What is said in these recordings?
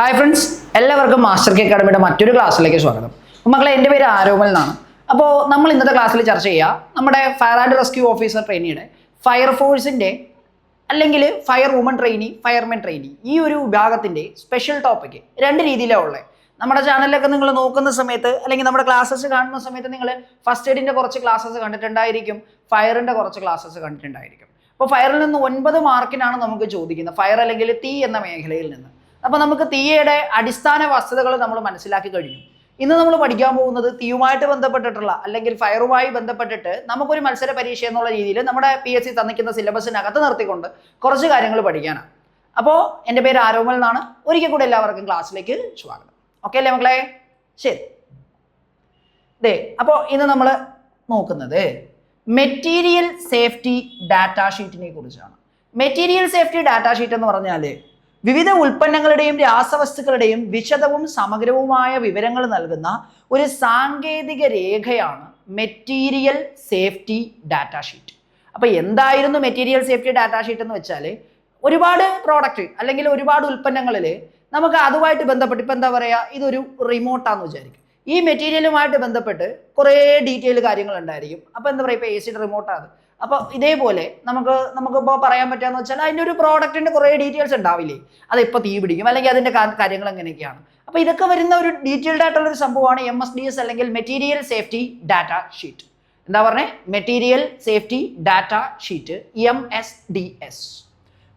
Hi friends, എല്ലാവർക്കും master K അക്കാഡമിയുടെ മറ്റൊരു ക്ലാസ്സിലേക്ക് സ്വാഗതം. മക്കളെ, എൻ്റെ പേര് ആരോമൽ എന്നാണ്. അപ്പോൾ നമ്മൾ ഇന്നത്തെ ക്ലാസ്സിൽ ചർച്ച ചെയ്യുക നമ്മുടെ ഫയർ ആൻഡ് റെസ്ക്യൂ ഓഫീസർ ട്രെയിനിയുടെ ഫയർഫോഴ്സിൻ്റെ അല്ലെങ്കിൽ ഫയർ വുമൺ ട്രെയിനി, ഫയർമെൻ ട്രെയിനി ഈ ഒരു വിഭാഗത്തിൻ്റെ സ്പെഷ്യൽ ടോപ്പിക്ക് രണ്ട് രീതിയിലാണ് ഉള്ളത്. നമ്മുടെ ചാനലിലൊക്കെ നിങ്ങൾ നോക്കുന്ന സമയത്ത് അല്ലെങ്കിൽ നമ്മുടെ ക്ലാസ്സസ് കാണുന്ന സമയത്ത് നിങ്ങൾ ഫസ്റ്റ് എയ്ഡിൻ്റെ കുറച്ച് ക്ലാസ്സസ് കണ്ടിട്ടുണ്ടായിരിക്കും, ഫയറിൻ്റെ കുറച്ച് ക്ലാസ്സസ് കണ്ടിട്ടുണ്ടായിരിക്കും. അപ്പോൾ ഫയറിൽ നിന്ന് 9 മാർക്കിനാണ് നമുക്ക് ചോദിക്കുന്നത്, ഫയർ അല്ലെങ്കിൽ തീ എന്ന മേഖലയിൽ നിന്ന്. അപ്പോൾ നമുക്ക് തീയുടെ അടിസ്ഥാന വസ്തുതകൾ നമ്മൾ മനസ്സിലാക്കി കഴിഞ്ഞു. ഇന്ന് നമ്മൾ പഠിക്കാൻ പോകുന്നത് തീയുമായിട്ട് ബന്ധപ്പെട്ടിട്ടുള്ള അല്ലെങ്കിൽ ഫയറുമായി ബന്ധപ്പെട്ടിട്ട് നമുക്കൊരു മത്സര പരീക്ഷ എന്നുള്ള രീതിയിൽ നമ്മുടെ PSC തന്നിക്കുന്ന സിലബസിനകത്ത് നിർത്തിക്കൊണ്ട് കുറച്ച് കാര്യങ്ങൾ പഠിക്കാനാണ്. അപ്പോൾ എൻ്റെ പേര് ആരോമൽ എന്നാണ്. ഒരിക്കൽ കൂടെ എല്ലാവർക്കും ക്ലാസ്സിലേക്ക് സ്വാഗതം. ഓക്കെ അല്ലേ മക്കളെ? ശരി. അപ്പോൾ ഇന്ന് നമ്മൾ നോക്കുന്നത് മെറ്റീരിയൽ സേഫ്റ്റി ഡാറ്റാ ഷീറ്റിനെ കുറിച്ചാണ്. മെറ്റീരിയൽ സേഫ്റ്റി ഡാറ്റാ ഷീറ്റ് എന്ന് പറഞ്ഞാൽ വിവിധ ഉൽപ്പന്നങ്ങളുടെയും രാസവസ്തുക്കളുടെയും വിശദവും സമഗ്രവുമായ വിവരങ്ങൾ നൽകുന്ന ഒരു സാങ്കേതിക രേഖയാണ് മെറ്റീരിയൽ സേഫ്റ്റി ഡാറ്റാ ഷീറ്റ്. അപ്പോൾ എന്തായിരുന്നു മെറ്റീരിയൽ സേഫ്റ്റി ഡാറ്റാ ഷീറ്റ് എന്ന് വെച്ചാൽ, ഒരുപാട് പ്രോഡക്റ്റ് അല്ലെങ്കിൽ ഒരുപാട് ഉൽപ്പന്നങ്ങളിൽ നമുക്ക് അതുമായിട്ട് ബന്ധപ്പെട്ട് ഇപ്പം എന്താ പറയുക, ഇതൊരു റിമോട്ടാന്ന് വിചാരിക്കും. ഈ മെറ്റീരിയലുമായിട്ട് ബന്ധപ്പെട്ട് കുറേ ഡീറ്റെയിൽ കാര്യങ്ങൾ ഉണ്ടായിരിക്കും. അപ്പോൾ എന്താ പറയുക, ഇപ്പോൾ AC റിമോട്ടാണ്. അപ്പോൾ ഇതേപോലെ നമുക്കിപ്പോൾ പറയാൻ പറ്റുകയെന്ന് വെച്ചാൽ അതിൻ്റെ ഒരു പ്രോഡക്റ്റിൻ്റെ കുറേ ഡീറ്റെയിൽസ് ഉണ്ടാവില്ലേ, അതിപ്പോൾ തീ പിടിക്കും അല്ലെങ്കിൽ അതിൻ്റെ കാര്യങ്ങൾ എങ്ങനെയൊക്കെയാണ്. അപ്പോൾ ഇതൊക്കെ വരുന്ന ഒരു ഡീറ്റെയിൽഡ് ആയിട്ടുള്ളൊരു സംഭവമാണ് MSDS അല്ലെങ്കിൽ മെറ്റീരിയൽ സേഫ്റ്റി ഡാറ്റാ ഷീറ്റ്. എന്താ പറഞ്ഞേ? Material safety data sheet, MSDS.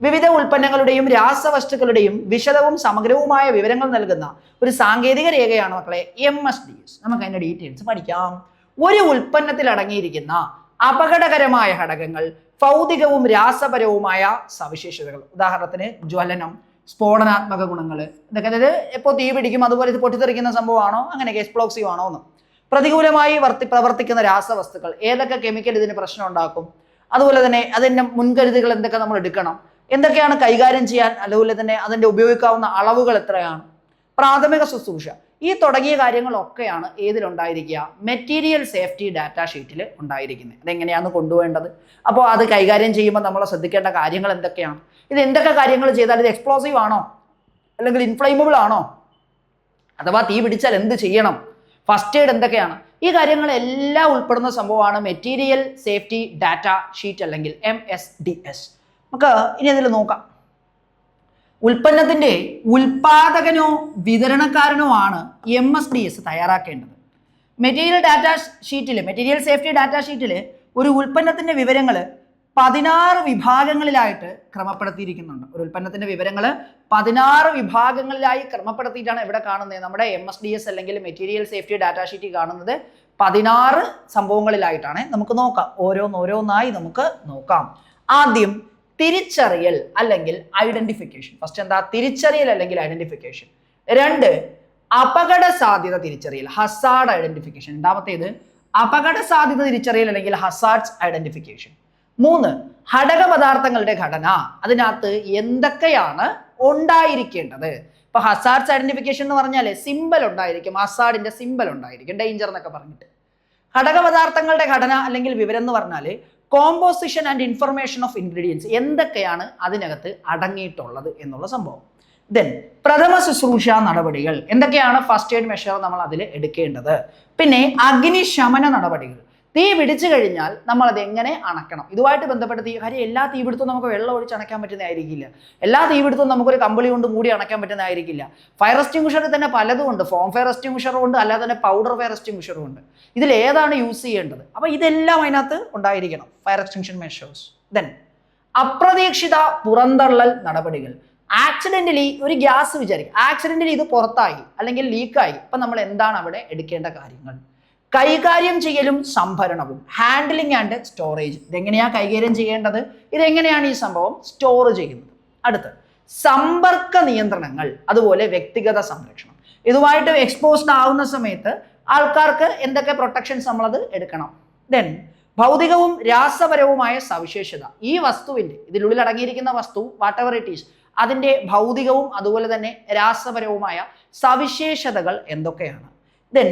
വിവിധ ഉൽപ്പന്നങ്ങളുടെയും രാസവസ്തുക്കളുടെയും വിശദവും സമഗ്രവുമായ വിവരങ്ങൾ നൽകുന്ന ഒരു സാങ്കേതിക രേഖയാണ് മക്കളെ MSDS. നമുക്ക് അതിൻ്റെ ഡീറ്റെയിൽസ് പഠിക്കാം. ഒരു ഉൽപ്പന്നത്തിൽ അടങ്ങിയിരിക്കുന്ന അപകടകരമായ ഘടകങ്ങൾ, ഭൗതികവും രാസപരവുമായ സവിശേഷതകൾ, ഉദാഹരണത്തിന് ജ്വലനം, സ്ഫോടനാത്മക ഗുണങ്ങൾ, ഇതൊക്കെ അതായത് എപ്പോൾ തീ പിടിക്കും അതുപോലെ ഇത് പൊട്ടിത്തെറിക്കുന്ന സംഭവമാണോ, അങ്ങനെയൊക്കെ എക്സ്പ്ലോസീവ് ആണോ എന്ന്. പ്രതികൂലമായി പ്രവർത്തിക്കുന്ന രാസവസ്തുക്കൾ, ഏതൊക്കെ കെമിക്കൽ ഇതിന് പ്രശ്നം ഉണ്ടാക്കും, അതുപോലെ തന്നെ അതിൻ്റെ മുൻകരുതലുകൾ എന്തൊക്കെ നമ്മൾ എടുക്കണം, എന്തൊക്കെയാണ് കൈകാര്യം ചെയ്യാൻ, അതുപോലെ തന്നെ അതിൻ്റെ ഉപയോഗിക്കാവുന്ന അളവുകൾ എത്രയാണ്, പ്രാഥമിക ശുശ്രൂഷ, ഈ തുടങ്ങിയ കാര്യങ്ങളൊക്കെയാണ് ഏതിലുണ്ടായിരിക്കുക, മെറ്റീരിയൽ സേഫ്റ്റി ഡാറ്റാ ഷീറ്റിൽ ഉണ്ടായിരിക്കുന്നത്. അതെങ്ങനെയാണ് കൊണ്ടുപോകേണ്ടത്, അപ്പോൾ അത് കൈകാര്യം ചെയ്യുമ്പോൾ നമ്മൾ ശ്രദ്ധിക്കേണ്ട കാര്യങ്ങൾ എന്തൊക്കെയാണ്, ഇത് എന്തൊക്കെ കാര്യങ്ങൾ ചെയ്താൽ ഇത് എക്സ്പ്ലോസീവ് ആണോ അല്ലെങ്കിൽ ഇൻഫ്ലൈമബിൾ ആണോ, അഥവാ തീ പിടിച്ചാൽ എന്ത് ചെയ്യണം, ഫസ്റ്റ് എയ്ഡ് എന്തൊക്കെയാണ്, ഈ കാര്യങ്ങളെല്ലാം ഉൾപ്പെടുന്ന സംഭവമാണ് മെറ്റീരിയൽ സേഫ്റ്റി ഡാറ്റാ ഷീറ്റ് അല്ലെങ്കിൽ MSDS. നമുക്ക് ഇനി അതിൽ നോക്കാം. ഉൽപ്പന്നത്തിൻ്റെ ഉൽപാദകനോ വിതരണക്കാരനോ ആണ് MSDS തയ്യാറാക്കേണ്ടത്. മെറ്റീരിയൽ ഡാറ്റാ ഷീറ്റിൽ, മെറ്റീരിയൽ സേഫ്റ്റി ഡാറ്റാ ഷീറ്റിൽ ഒരു ഉൽപ്പന്നത്തിൻ്റെ വിവരങ്ങൾ 16 വിഭാഗങ്ങളിലായിട്ട് ക്രമപ്പെടുത്തിയിരിക്കുന്നുണ്ട്. ഒരു ഉൽപ്പന്നത്തിൻ്റെ വിവരങ്ങൾ 16 വിഭാഗങ്ങളിലായി ക്രമപ്പെടുത്തിയിട്ടാണ് ഇവിടെ കാണുന്നത്. നമ്മുടെ MSDS അല്ലെങ്കിൽ മെറ്റീരിയൽ സേഫ്റ്റി ഡാറ്റാ ഷീറ്റ് കാണുന്നത് 16 സംഭവങ്ങളിലായിട്ടാണ്. നമുക്ക് നോക്കാം, ഓരോന്നായി നമുക്ക് നോക്കാം. ആദ്യം തിരിച്ചറിയൽ അല്ലെങ്കിൽ ഐഡന്റിഫിക്കേഷൻ. ഫസ്റ്റ് എന്താ? തിരിച്ചറിയൽ അല്ലെങ്കിൽ ഐഡന്റിഫിക്കേഷൻ. 2 അപകട സാധ്യത തിരിച്ചറിയൽ, ഹസാർഡ് ഐഡന്റിഫിക്കേഷൻ. രണ്ടാമത്തേത് അപകട സാധ്യത തിരിച്ചറിയൽ അല്ലെങ്കിൽ ഹസാർഡ്സ് ഐഡന്റിഫിക്കേഷൻ. 3 ഘടക പദാർത്ഥങ്ങളുടെ ഘടന, അതിനകത്ത് എന്തൊക്കെയാണ് ഉണ്ടായിരിക്കേണ്ടത്. ഇപ്പൊ ഹസാർഡ്സ് ഐഡന്റിഫിക്കേഷൻ എന്ന് പറഞ്ഞാൽ സിമ്പൽ ഉണ്ടായിരിക്കും, ഹസാർഡിന്റെ സിമ്പൽ ഉണ്ടായിരിക്കും, ഡേഞ്ചർ എന്നൊക്കെ പറഞ്ഞിട്ട്. ഘടക പദാർത്ഥങ്ങളുടെ ഘടന അല്ലെങ്കിൽ വിവരം എന്ന് പറഞ്ഞാൽ composition and information of ingredients, എന്തൊക്കെയാണ് അതിനകത്ത് അടങ്ങിയിട്ടുള്ളത് എന്നുള്ള സംഭവം. ദെൻ പ്രഥമ ശുശ്രൂഷ നടപടികൾ, എന്തൊക്കെയാണ് ഫസ്റ്റ് എയ്ഡ് മെഷർ നമ്മൾ അതിൽ എടുക്കേണ്ടത്. പിന്നെ അഗ്നിശമന നടപടികൾ, തീ പിടിച്ചു കഴിഞ്ഞാൽ നമ്മൾ അത് എങ്ങനെ അണക്കണം. ഇതുമായിട്ട് ബന്ധപ്പെട്ട കാര്യം എല്ലാ തീപിടുത്തവും നമുക്ക് വെള്ളം ഒഴിച്ച് അണയ്ക്കാൻ പറ്റുന്നതായിരിക്കില്ല, എല്ലാ തീപിടുത്തവും നമുക്കൊരു കമ്പിളി കൊണ്ട് മൂടി അണയ്ക്കാൻ പറ്റുന്നതായിരിക്കില്ല. ഫയർ എക്സ്റ്റിംഗ്വിഷറിൽ തന്നെ പലതും ഉണ്ട്, ഫോം ഫയർ എക്സ്റ്റിംഗ്വിഷറും ഉണ്ട്, അല്ലാതെ തന്നെ പൗഡർ ഫയർ എക്സ്റ്റിംഗ്വിഷറും ഉണ്ട്. ഇതിൽ ഏതാണ് യൂസ് ചെയ്യേണ്ടത്? അപ്പോൾ ഇതെല്ലാം അതിനകത്ത് ഉണ്ടായിരിക്കണം, ഫയർ എക്സ്റ്റിംഗ്ഷൻ മെഷേഴ്സ്. ദെൻ അപ്രതീക്ഷിത പുറന്തള്ളൽ നടപടികൾ, ആക്സിഡന്റലി ഒരു ഗ്യാസ് വിചാരിക്കും, ആക്സിഡന്റലി ഇത് പുറത്തായി അല്ലെങ്കിൽ ലീക്കായി, അപ്പം നമ്മൾ എന്താണ് അവിടെ എടുക്കേണ്ട കാര്യങ്ങൾ. കൈകാര്യം ചെയ്യലും സംഭരണവും, ഹാൻഡിലിംഗ് ആൻഡ് സ്റ്റോറേജ്, ഇതെങ്ങനെയാണ് കൈകാര്യം ചെയ്യേണ്ടത്, ഇതെങ്ങനെയാണ് ഈ സംഭവം സ്റ്റോർ ചെയ്യുന്നത്. അടുത്ത് സമ്പർക്ക നിയന്ത്രണങ്ങൾ, അതുപോലെ വ്യക്തിഗത സംരക്ഷണം. ഇതുമായിട്ട് എക്സ്പോസ്ഡ് ആവുന്ന സമയത്ത് ആൾക്കാർക്ക് എന്തൊക്കെ പ്രൊട്ടക്ഷൻസ് നമ്മളത് എടുക്കണം. ദെൻ ഭൗതികവും രാസപരവുമായ സവിശേഷത, ഈ വസ്തുവിൻ്റെ ഇതിനുള്ളിൽ അടങ്ങിയിരിക്കുന്ന വസ്തു വാട്ട് എവർ ഇറ്റ് ഈസ്, അതിൻ്റെ ഭൗതികവും അതുപോലെ തന്നെ രാസപരവുമായ സവിശേഷതകൾ എന്തൊക്കെയാണ്. ദെൻ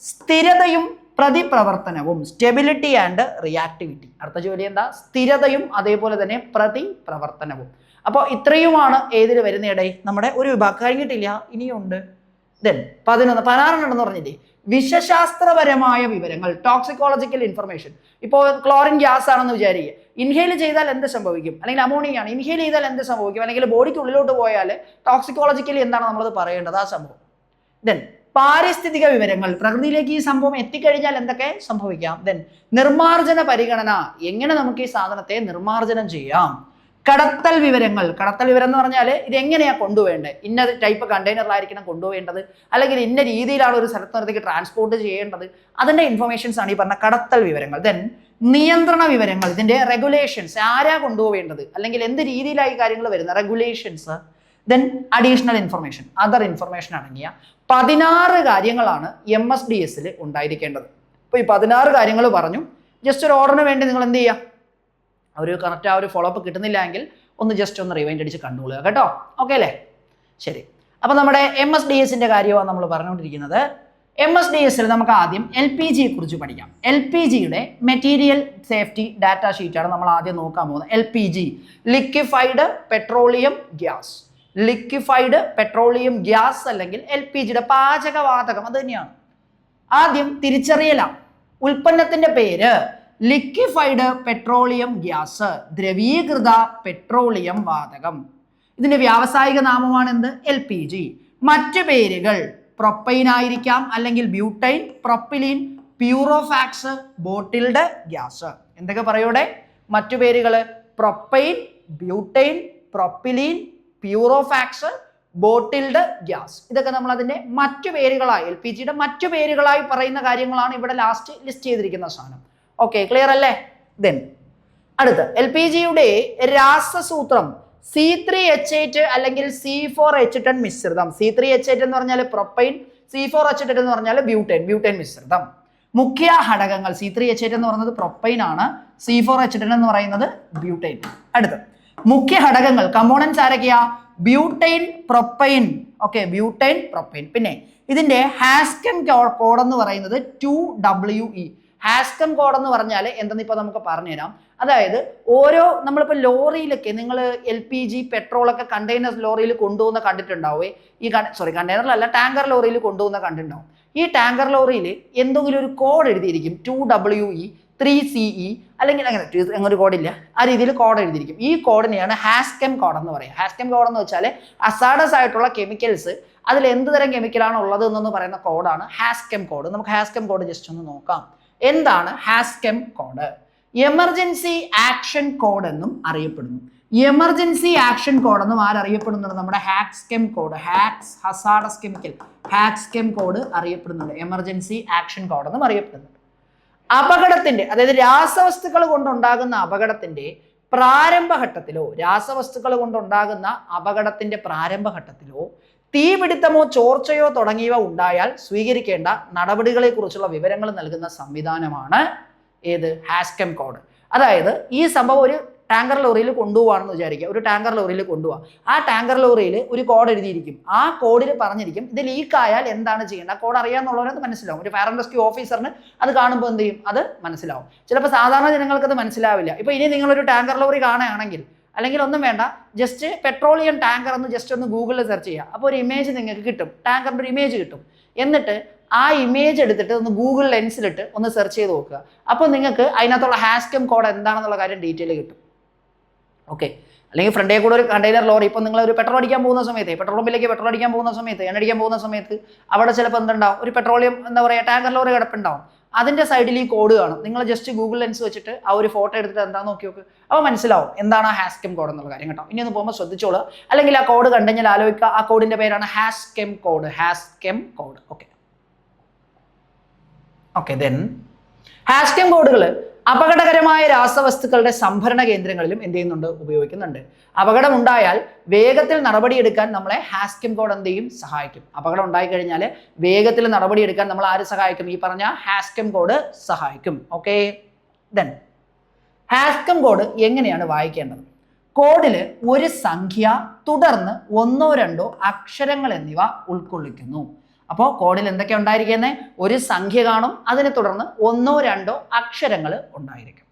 സ്ഥിരതയും പ്രതിപ്രവർത്തനവും, സ്റ്റെബിലിറ്റി ആൻഡ് റിയാക്ടിവിറ്റി. അടുത്ത ജോലി എന്താ? സ്ഥിരതയും അതേപോലെ തന്നെ പ്രതിപ്രവർത്തനവും. അപ്പോൾ ഇത്രയുമാണ് ഏതിൽ വരുന്നയിടെ നമ്മുടെ ഒരു വിഭാഗം കഴിഞ്ഞിട്ടില്ല, ഇനിയുണ്ട്. ദെൻ 16 ഉണ്ടെന്ന് പറഞ്ഞില്ലേ? വിഷശാസ്ത്രപരമായ വിവരങ്ങൾ, ടോക്സിക്കോളജിക്കൽ ഇൻഫർമേഷൻ. ഇപ്പോൾ ക്ലോറിൻ ഗ്യാസ് ആണെന്ന് വിചാരിക്കുക, ഇൻഹെയിൽ ചെയ്താൽ എന്ത് സംഭവിക്കും? അല്ലെങ്കിൽ അമോണിയ ആണ്, ഇൻഹെയിൽ ചെയ്താൽ എന്ത് സംഭവിക്കും? അല്ലെങ്കിൽ ബോഡിക്ക് ഉള്ളിലോട്ട് പോയാൽ ടോക്സിക്കോളജിക്കലി എന്താണ് നമ്മളത് പറയേണ്ടത്, ആ സംഭവം. ദെൻ പാരിസ്ഥിതിക വിവരങ്ങൾ, പ്രകൃതിയിലേക്ക് ഈ സംഭവം എത്തിക്കഴിഞ്ഞാൽ എന്തൊക്കെ സംഭവിക്കാം. ദെൻ നിർമ്മാർജ്ജന പരിഗണന, എങ്ങനെ നമുക്ക് ഈ സാധനത്തെ നിർമ്മാർജ്ജനം ചെയ്യാം. കടത്തൽ വിവരങ്ങൾ, കടത്തൽ വിവരം എന്ന് പറഞ്ഞാൽ ഇത് എങ്ങനെയാണ് കൊണ്ടുപോകേണ്ടത്, ഇന്ന ടൈപ്പ് കണ്ടെയ്നറിലായിരിക്കണം കൊണ്ടുപോകേണ്ടത്, അല്ലെങ്കിൽ ഇന്ന രീതിയിലാണ് ഒരു സ്ഥലത്തേക്ക് ട്രാൻസ്പോർട്ട് ചെയ്യേണ്ടത്, അതിൻ്റെ ഇൻഫർമേഷൻസ് ആണ് ഈ പറഞ്ഞ കടത്തൽ വിവരങ്ങൾ. ദെൻ നിയന്ത്രണ വിവരങ്ങൾ, ഇതിൻ്റെ റെഗുലേഷൻസ്, ആരാ കൊണ്ടുപോകേണ്ടത്, അല്ലെങ്കിൽ എന്ത് രീതിയിലായി കാര്യങ്ങൾ വരുന്നത്, regulations. Then additional information, other information അടങ്ങിയ 16 കാര്യങ്ങളാണ് MSDS ഉണ്ടായിരിക്കേണ്ടത്. അപ്പോൾ ഈ 16 കാര്യങ്ങൾ പറഞ്ഞു. ജസ്റ്റ് ഒരു ഓർഡറിന് വേണ്ടി നിങ്ങൾ എന്ത് ചെയ്യുക, ഒരു കറക്റ്റ് ആ ഒരു ഫോളോ അപ്പ് കിട്ടുന്നില്ല എങ്കിൽ ഒന്ന് ജസ്റ്റ് ഒന്ന് റിവൈൻഡ് അടിച്ച് കണ്ടുകൊള്ളുക കേട്ടോ. ഓക്കെ അല്ലേ? ശരി. അപ്പോൾ നമ്മുടെ MSDSന്റെ കാര്യമാണ് നമ്മൾ പറഞ്ഞുകൊണ്ടിരിക്കുന്നത്. MSDSൽ നമുക്ക് ആദ്യം LPGയെ കുറിച്ച് പഠിക്കാം. LPGയുടെ മെറ്റീരിയൽ സേഫ്റ്റി ഡാറ്റ ഷീറ്റാണ് നമ്മൾ ആദ്യം നോക്കാൻ പോകുന്നത്. LPG, liquefied petroleum gas. Liquefied petroleum gas അല്ലെങ്കിൽ LPGയുടെ പാചകവാതകം, അത് തന്നെയാണ്. ആദ്യം തിരിച്ചറിയലാണ്. ഉൽപ്പന്നത്തിന്റെ പേര് ലിക്വിഫൈഡ് പെട്രോളിയം ഗ്യാസ്, ദ്രവീകൃത പെട്രോളിയം വാതകം. ഇതിന്റെ വ്യാവസായിക നാമമാണ് എന്ത്? LPG. മറ്റു പേരുകൾ പ്രൊപ്പൈൻ ആയിരിക്കാം, അല്ലെങ്കിൽ butane, propylene, Pyrofax, bottled gas. എന്തൊക്കെ പറയൂടെ? മറ്റു പേരുകൾ propane, butane, propylene, Pyrofax, bottled gas. ഇതൊക്കെ നമ്മൾ അതിന്റെ മറ്റു പേരുകളായി, LPGയുടെ മറ്റു പേരുകളായി പറയുന്ന കാര്യങ്ങളാണ് ഇവിടെ ലാസ്റ്റ് ലിസ്റ്റ് ചെയ്തിരിക്കുന്ന സാധനം. ഓക്കെ, ക്ലിയർ അല്ലേ? ദെൻ അടുത്ത് LPGയുടെ രാസസൂത്രം C3H8 അല്ലെങ്കിൽ C4H10 മിശ്രിതം. C3H8 എന്ന് പറഞ്ഞാൽ പ്രൊപ്പൈൻ, C4H10 എന്ന് പറഞ്ഞാൽ ബ്യൂട്ടൈൻ മിശ്രിതം. മുഖ്യ ഘടകങ്ങൾ, C3H8 എന്ന് പറയുന്നത് പ്രൊപ്പൈൻ ആണ്, C4H10 എന്ന് പറയുന്നത് ബ്യൂട്ടൈൻ. അടുത്ത് മുഖ്യ ഘടകങ്ങൾ, കമ്പോണൻസ് ആരൊക്കെയാ? Butyne, propyne. Okay, butyne, propyne. പിന്നെ ഇതിന്റെ ഹാസ്കം കോഡ് എന്ന് പറയുന്നത് 2WE. ഹാസ്കം കോഡ് എന്ന് പറഞ്ഞാൽ എന്തെന്ന് ഇപ്പോൾ നമുക്ക് പറഞ്ഞുതരാം. അതായത് ഓരോ നമ്മളിപ്പോൾ ലോറിയിലൊക്കെ നിങ്ങൾ LPG പെട്രോളൊക്കെ കണ്ടെയ്നർ ലോറിയിൽ കൊണ്ടുപോകുന്ന കണ്ടിട്ടുണ്ടാവേ. കണ്ടെയ്നറിലല്ല, ടാങ്കർ ലോറിയിൽ കൊണ്ടുപോകുന്ന കണ്ടിട്ടുണ്ടാവും. ഈ ടാങ്കർ ലോറിയിൽ എന്തെങ്കിലും ഒരു കോഡ് എഴുതിയിരിക്കും, 2WE, 3CE, അല്ലെങ്കിൽ അങ്ങനെ ഒരു കോഡില്ല, ആ രീതിയിൽ കോഡ് എഴുതിയിരിക്കും. ഈ കോഡിനെയാണ് ഹാസ്കം കോഡ് എന്ന് പറയുക. ഹാസ്കം കോഡ് എന്ന് വെച്ചാൽ അസാഡസ് ആയിട്ടുള്ള കെമിക്കൽസ്, അതിൽ എന്ത് തരം കെമിക്കലാണ് ഉള്ളത് എന്ന് പറയുന്ന കോഡാണ് ഹാസ്കം കോഡ്. നമുക്ക് ഹാസ്കം കോഡ് ജസ്റ്റ് ഒന്ന് നോക്കാം. എന്താണ് ഹാസ്കം കോഡ്? എമർജൻസി ആക്ഷൻ കോഡ് എന്നും അറിയപ്പെടുന്നു. എമർജൻസി ആക്ഷൻ കോഡ് എന്നും ആരറിയപ്പെടുന്നുണ്ട്? നമ്മുടെ ഹാസ്കം കോഡ്, ഹസാഡസ് കെമിക്കൽ ഹാസ്കം കോഡ് അറിയപ്പെടുന്നുണ്ട്. എമർജൻസി ആക്ഷൻ കോഡ് എന്നും അറിയപ്പെടുന്നുണ്ട്. അപകടത്തിന്റെ, അതായത് രാസവസ്തുക്കൾ കൊണ്ടുണ്ടാകുന്ന അപകടത്തിന്റെ പ്രാരംഭഘട്ടത്തിലോ, രാസവസ്തുക്കൾ കൊണ്ടുണ്ടാകുന്ന അപകടത്തിന്റെ പ്രാരംഭഘട്ടത്തിലോ തീപിടുത്തമോ ചോർച്ചയോ തുടങ്ങിയവ ഉണ്ടായാൽ സ്വീകരിക്കേണ്ട നടപടികളെ കുറിച്ചുള്ള വിവരങ്ങൾ നൽകുന്ന സംവിധാനമാണ് ഏത്? ഹാസ്കം കോഡ്. അതായത് ഈ സംഭവം ഒരു ടാങ്കർ ലോറിയിൽ കൊണ്ടുപോവാണെന്ന് വിചാരിക്കുക. ഒരു ടാങ്കർ ലോറിയിൽ കൊണ്ടുപോകാം. ആ ടാങ്കർ ലോറിയിൽ ഒരു കോഡ് എഴുതിയിരിക്കും. ആ കോഡിൽ പറഞ്ഞിരിക്കും ഇത് ലീക്കായാൽ എന്താണ് ചെയ്യേണ്ടത്. കോഡ് അറിയാമെന്നുള്ളവരത് മനസ്സിലാവും. ഒരു ഫയർ ആൻഡ് റെസ്ക്യൂ ഓഫീസറിന് അത് കാണുമ്പോൾ എന്ത് ചെയ്യും? അത് മനസ്സിലാവും. ചിലപ്പോൾ സാധാരണ ജനങ്ങൾക്ക് അത് മനസ്സിലാവില്ല. ഇപ്പോൾ ഇനി നിങ്ങളൊരു ടാങ്കർ ലോറി കാണുകയാണെങ്കിൽ, അല്ലെങ്കിൽ ഒന്നും വേണ്ട, ജസ്റ്റ് പെട്രോളിയം ടാങ്കർ എന്ന് ജസ്റ്റ് ഒന്ന് ഗൂഗിളിൽ സെർച്ച് ചെയ്യുക. അപ്പോൾ ഒരു ഇമേജ് നിങ്ങൾക്ക് കിട്ടും, ടാങ്കറിൻ്റെ ഒരു ഇമേജ് കിട്ടും. എന്നിട്ട് ആ ഇമേജ് എടുത്തിട്ട് ഒന്ന് ഗൂഗിൾ ലെൻസിലിട്ട് ഒന്ന് സെർച്ച് ചെയ്ത് നോക്കുക. അപ്പോൾ നിങ്ങൾക്ക് അതിനകത്തുള്ള ഹാസ്കം കോഡ് എന്താണെന്നുള്ള കാര്യം ഡീറ്റെയിൽ കിട്ടും. ഓക്കെ, അല്ലെങ്കിൽ ഫ്രണ്ടേ കൂടെ ഒരു കണ്ടെയ്നർ ലോറി, ഇപ്പോൾ നിങ്ങൾ ഒരു പെട്രോൾ അടിക്കാൻ പോകുന്ന സമയത്ത്, പെട്രോൾ പമ്പിലേക്ക് പെട്രോൾ അടിക്കാൻ പോകുന്ന സമയത്ത്, എണ്ണ അടിക്കാൻ പോകുന്ന സമയത്ത് അവിടെ ചിലപ്പോൾ എന്തുണ്ടാവും? ഒരു പെട്രോളിയം എന്താ പറയുക ടാങ്കർ ലോറി കിടപ്പുണ്ടാവും. അതിൻ്റെ സൈഡിൽ ഈ കോഡ് കാണും. നിങ്ങൾ ജസ്റ്റ് ഗൂഗിൾ ലെൻസ് വെച്ചിട്ട് ആ ഒരു ഫോട്ടോ എടുത്തിട്ട് എന്താ നോക്കി നോക്ക്. അപ്പോൾ മനസ്സിലാവും എന്താണ് ആ ഹാസ്കം കോഡ് എന്നുള്ള കാര്യം കേട്ടോ. ഇനി ഒന്ന് പോകുമ്പോൾ ശ്രദ്ധിച്ചോളൂ. അല്ലെങ്കിൽ ആ കോഡ് കണ്ടുകഴിഞ്ഞാൽ ആലോചിക്കുക, ആ കോഡിൻ്റെ പേരാണ് ഹാസ്കം കോഡ്. ഹാസ്കം കോഡ്. ഓക്കെ, ദെൻ ഹാസ്കം കോഡുകൾ അപകടകരമായ രാസവസ്തുക്കളുടെ സംഭരണ കേന്ദ്രങ്ങളിലും എന്ത് ചെയ്യുന്നുണ്ട്? ഉപയോഗിക്കുന്നുണ്ട്. അപകടമുണ്ടായാൽ വേഗത്തിൽ നടപടിയെടുക്കാൻ നമ്മളെ ഹാസ്കം കോഡ് എന്ത് ചെയ്യും? സഹായിക്കും. അപകടം ഉണ്ടായിക്കഴിഞ്ഞാൽ വേഗത്തിൽ നടപടിയെടുക്കാൻ നമ്മൾ ആര് സഹായിക്കും? ഈ പറഞ്ഞ ഹാസ്കം കോഡ് സഹായിക്കും. ഓക്കെ, ദെൻ ഹാസ്കം കോഡ് എങ്ങനെയാണ് വായിക്കേണ്ടത്? കോഡിൽ ഒരു സംഖ്യ തുടർന്ന് 1 or 2 അക്ഷരങ്ങൾ എന്നിവ ഉൾക്കൊള്ളിക്കുന്നു. അപ്പോൾ കോഡിൽ എന്തൊക്കെ ഉണ്ടായിരിക്കുന്നത്? ഒരു സംഖ്യ കാണും, അതിനെ തുടർന്ന് 1 2 അക്ഷരങ്ങൾ ഉണ്ടായിരിക്കും.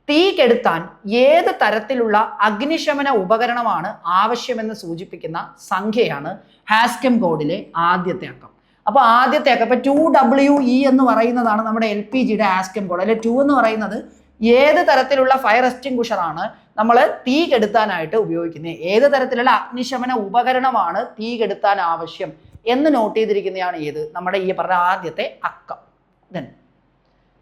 തീ കെടുത്താൻ ഏത് തരത്തിലുള്ള അഗ്നിശമന ഉപകരണമാണ് ആവശ്യമെന്ന് സൂചിപ്പിക്കുന്ന സംഖ്യയാണ് ഹാസ്കം കോഡിലെ ആദ്യത്തെ അക്കം. അപ്പോൾ ആദ്യത്തെ അക്കം ഇപ്പോൾ 2WE എന്ന് പറയുന്നതാണ് നമ്മുടെ LPGയുടെ ഹാസ്കം കോഡ്. അല്ലെ 2 എന്ന് പറയുന്നത് ഏത് തരത്തിലുള്ള ഫയർ എക്സ്റ്റിംഗ്വിഷറാണ് നമ്മൾ തീ കെടുത്താനായിട്ട് ഉപയോഗിക്കുന്നത്, ഏത് തരത്തിലുള്ള അഗ്നിശമന ഉപകരണമാണ് തീ കെടുത്താൻ ആവശ്യം എന്ന് നോട്ട് ചെയ്തിരിക്കുന്നതാണ് ഏത്? നമ്മുടെ ഈ പറഞ്ഞ ആദ്യത്തെ അക്കം. ദെൻ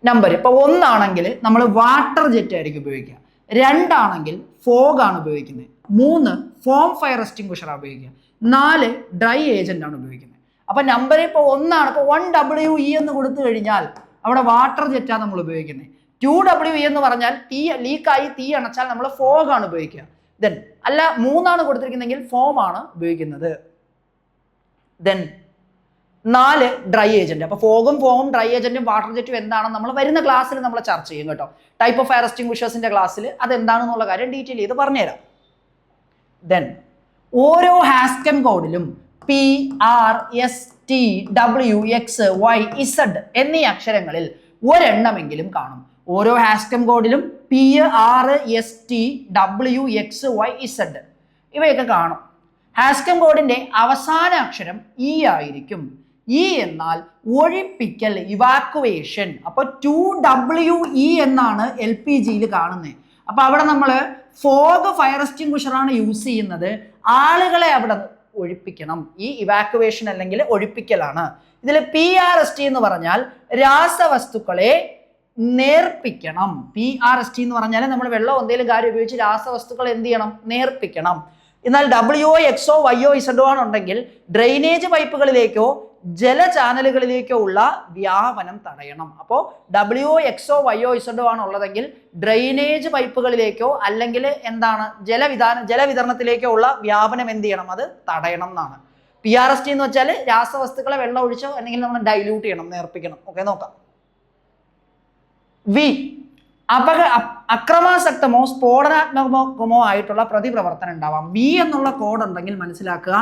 നമ്പർ ഇപ്പോൾ 1 ആണെങ്കിൽ നമ്മൾ വാട്ടർ ജെറ്റ് ആയിരിക്കും ഉപയോഗിക്കുക, 2 ആണെങ്കിൽ ഫോഗ് ആണ് ഉപയോഗിക്കുന്നത്, 3 ഫോം ഫയർ എക്സ്റ്റിംഗ്വിഷറാണ് ഉപയോഗിക്കുക, 4 ഡ്രൈ ഏജന്റ് ആണ് ഉപയോഗിക്കുന്നത്. അപ്പൊ നമ്പർ ഇപ്പോൾ 1 ആണ്. ഇപ്പോൾ 1WE എന്ന് കൊടുത്തു കഴിഞ്ഞാൽ അവിടെ വാട്ടർ ജെറ്റാണ് നമ്മൾ ഉപയോഗിക്കുന്നത്. 2WE എന്ന് പറഞ്ഞാൽ തീ ലീക്കായി തീ അണച്ചാൽ നമ്മൾ ഫോഗ് ആണ് ഉപയോഗിക്കുക. ദെൻ അല്ല 3 ആണ് കൊടുത്തിരിക്കുന്നെങ്കിൽ ഫോം ആണ് ഉപയോഗിക്കുന്നത്. Then 4 dry agent. അപ്പൊ ഫോഗും ഫോമും ഡ്രൈ ഏജന്റും വാട്ടർ ജെറ്റും എന്താണെന്ന് നമ്മൾ വരുന്ന ക്ലാസ്സിൽ നമ്മൾ ചർച്ച ചെയ്യും കേട്ടോ. ടൈപ്പ് ഓഫ് ഫയർ എക്സ്റ്റിംഗ്വിഷേഴ്സിന്റെ ക്ലാസ്സിൽ അതെന്താണെന്നുള്ള കാര്യം ഡീറ്റെയിൽ ചെയ്ത് പറഞ്ഞുതരാം. ദെൻ ഓരോ ഹാസ്കം കോഡിലും PRSTWXYZ എന്നീ അക്ഷരങ്ങളിൽ ഒരെണ്ണമെങ്കിലും കാണും. ഓരോ ഹാസ്കം കോഡിലും PRSTWXYZ ഇവയൊക്കെ കാണും. ഹാസ്കം കോഡിന്റെ അവസാന അക്ഷരം E ആയിരിക്കും. E എന്നാൽ ഒഴിപ്പിക്കൽ, ഇവാക്യുവേഷൻ. അപ്പൊ 2WE എന്നാണ് LPGയിൽ കാണുന്നത്. അപ്പൊ അവിടെ നമ്മൾ ഫോഗ് ഫയർ എക്സ്റ്റിംഗ്വിഷറാണ് യൂസ് ചെയ്യുന്നത്. ആളുകളെ അവിടെ ഒഴിപ്പിക്കണം. ഈ ഇവാക്യുവേഷൻ അല്ലെങ്കിൽ ഒഴിപ്പിക്കലാണ്. ഇതിൽ PRST എന്ന് പറഞ്ഞാൽ രാസവസ്തുക്കളെ നേർപ്പിക്കണം. PRST എന്ന് പറഞ്ഞാൽ നമ്മൾ വെള്ളം എന്തെങ്കിലും കാര്യം ഉപയോഗിച്ച് രാസവസ്തുക്കൾ എന്ത് ചെയ്യണം? നേർപ്പിക്കണം. എന്നാൽ WOXOYOZ ആണുണ്ടെങ്കിൽ ഡ്രെയിനേജ് പൈപ്പുകളിലേക്കോ ജല ചാനലുകളിലേക്കോ ഉള്ള വ്യാപനം തടയണം. അപ്പോൾ WOXOYOZ ആണുള്ളതെങ്കിൽ ഡ്രെയിനേജ് പൈപ്പുകളിലേക്കോ അല്ലെങ്കിൽ എന്താണ് ജലവിതരണത്തിലേക്കോ ഉള്ള വ്യാപനം എന്ത് ചെയ്യണം? അത് തടയണം എന്നാണ്. PRST എന്ന് വെച്ചാൽ രാസവസ്തുക്കളെ വെള്ളം ഒഴിച്ചോ അല്ലെങ്കിൽ നമ്മൾ ഡൈല്യൂട്ട് ചെയ്യണം, നേർപ്പിക്കണം. ഓക്കെ, നോക്കാം. V അക്രമാസക്തമോ സ്ഫോടനാത്മകമോ ആയിട്ടുള്ള പ്രതിപ്രവർത്തനം ഉണ്ടാവാം. V എന്നുള്ള കോഡ് ഉണ്ടെങ്കിൽ മനസ്സിലാക്കുക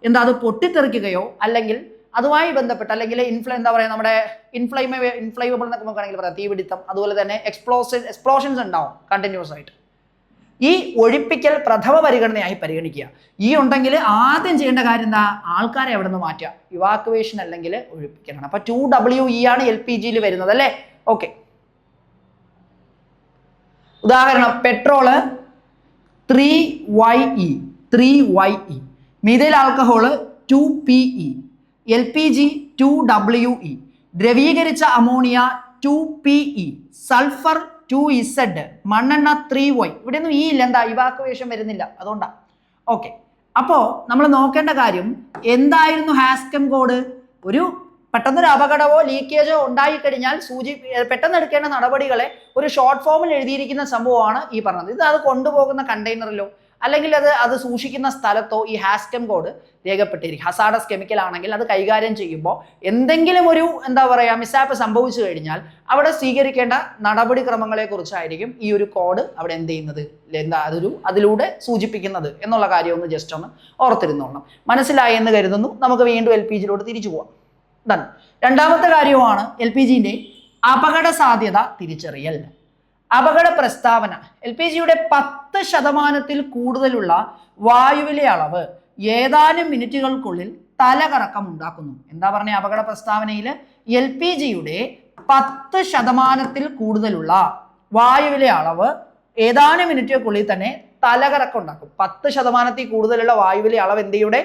എന്താ, അത് പൊട്ടിത്തെറിക്കുകയോ അല്ലെങ്കിൽ അതുമായി ബന്ധപ്പെട്ട് അല്ലെങ്കിൽ എന്താ പറയുക, നമ്മുടെ ഇൻഫ്ലൈമബിൾ എന്നൊക്കെ നോക്കുകയാണെങ്കിൽ പറയാം, തീപിടിത്തം, അതുപോലെ തന്നെ എക്സ്പ്ലോഷൻസ് ഉണ്ടാവും കണ്ടിന്യൂസ് ആയിട്ട്. ഈ ഒഴിപ്പിക്കൽ പ്രഥമ പരിഗണനയായി പരിഗണിക്കുക. ഈ ഉണ്ടെങ്കിൽ ആദ്യം ചെയ്യേണ്ട കാര്യം എന്താ? ആൾക്കാരെ അവിടെ നിന്ന് മാറ്റുക. ഇവാക്യുവേഷൻ അല്ലെങ്കിൽ ഒഴിപ്പിക്കലാണ്. അപ്പൊ 2WE ആണ് LPGയിൽ വരുന്നത് അല്ലേ? ഓക്കെ, ഉദാഹരണം petrol 3YE, methyl alcohol 2PE, LPG 2WE, ദ്രവീകരിച്ച അമോണിയ 2PE, സൾഫർ 2Z, മണ്ണെണ്ണ 3Y. ഇവിടെ ഒന്നും ഇല്ല, എന്താ? ഇവാക്യുവേഷൻ വരുന്നില്ല, അതുകൊണ്ടാണ്. ഓക്കെ, അപ്പോൾ നമ്മൾ നോക്കേണ്ട കാര്യം എന്തായിരുന്നു ഹാസ്കം കോഡ്? ഒരു പെട്ടെന്നൊരു അപകടമോ ലീക്കേജോ ഉണ്ടായിക്കഴിഞ്ഞാൽ പെട്ടെന്ന് എടുക്കേണ്ട നടപടികളെ ഒരു ഷോർട്ട് ഫോമിൽ എഴുതിയിരിക്കുന്ന സംഭവമാണ് ഈ പറഞ്ഞത്. ഇത് അത് കൊണ്ടുപോകുന്ന കണ്ടെയ്നറിലോ അല്ലെങ്കിൽ അത് സൂക്ഷിക്കുന്ന സ്ഥലത്തോ ഈ ഹാസ്കം കോഡ് രേഖപ്പെട്ടിരിക്കും. ഹസാഡസ് കെമിക്കൽ ആണെങ്കിൽ അത് കൈകാര്യം ചെയ്യുമ്പോൾ എന്തെങ്കിലും ഒരു എന്താ പറയുക മിസ്സാപ്പ് സംഭവിച്ചു കഴിഞ്ഞാൽ അവിടെ സ്വീകരിക്കേണ്ട നടപടിക്രമങ്ങളെ കുറിച്ചായിരിക്കും ഈ ഒരു കോഡ് അവിടെ എന്ത് ചെയ്യുന്നത്, അതിലൂടെ സൂചിപ്പിക്കുന്നത് എന്നുള്ള കാര്യം ഒന്ന് ജസ്റ്റ് ഒന്ന് ഓർത്തിരുന്നോളണം. മനസ്സിലായി എന്ന് കരുതുന്നു. നമുക്ക് വീണ്ടും LPGയിലോട്ട് തിരിച്ചു പോവാം. രണ്ടാമത്തെ കാര്യമാണ് LPGന്റെ അപകട സാധ്യത തിരിച്ചറിയൽ. അപകട പ്രസ്താവന. LPGയുടെ 10% കൂടുതലുള്ള വായുവിലെ അളവ് ഏതാനും മിനിറ്റുകൾക്കുള്ളിൽ തലകറക്കം ഉണ്ടാക്കുന്നു. എന്താ പറഞ്ഞ അപകട പ്രസ്താവനയിൽ? LPGയുടെ 10% കൂടുതലുള്ള വായുവിലെ അളവ് ഏതാനും മിനിറ്റുകൾക്കുള്ളിൽ തന്നെ തലകറക്കം ഉണ്ടാക്കും. 10% കൂടുതലുള്ള വായുവിലെ അളവ് എന്തിയുടെ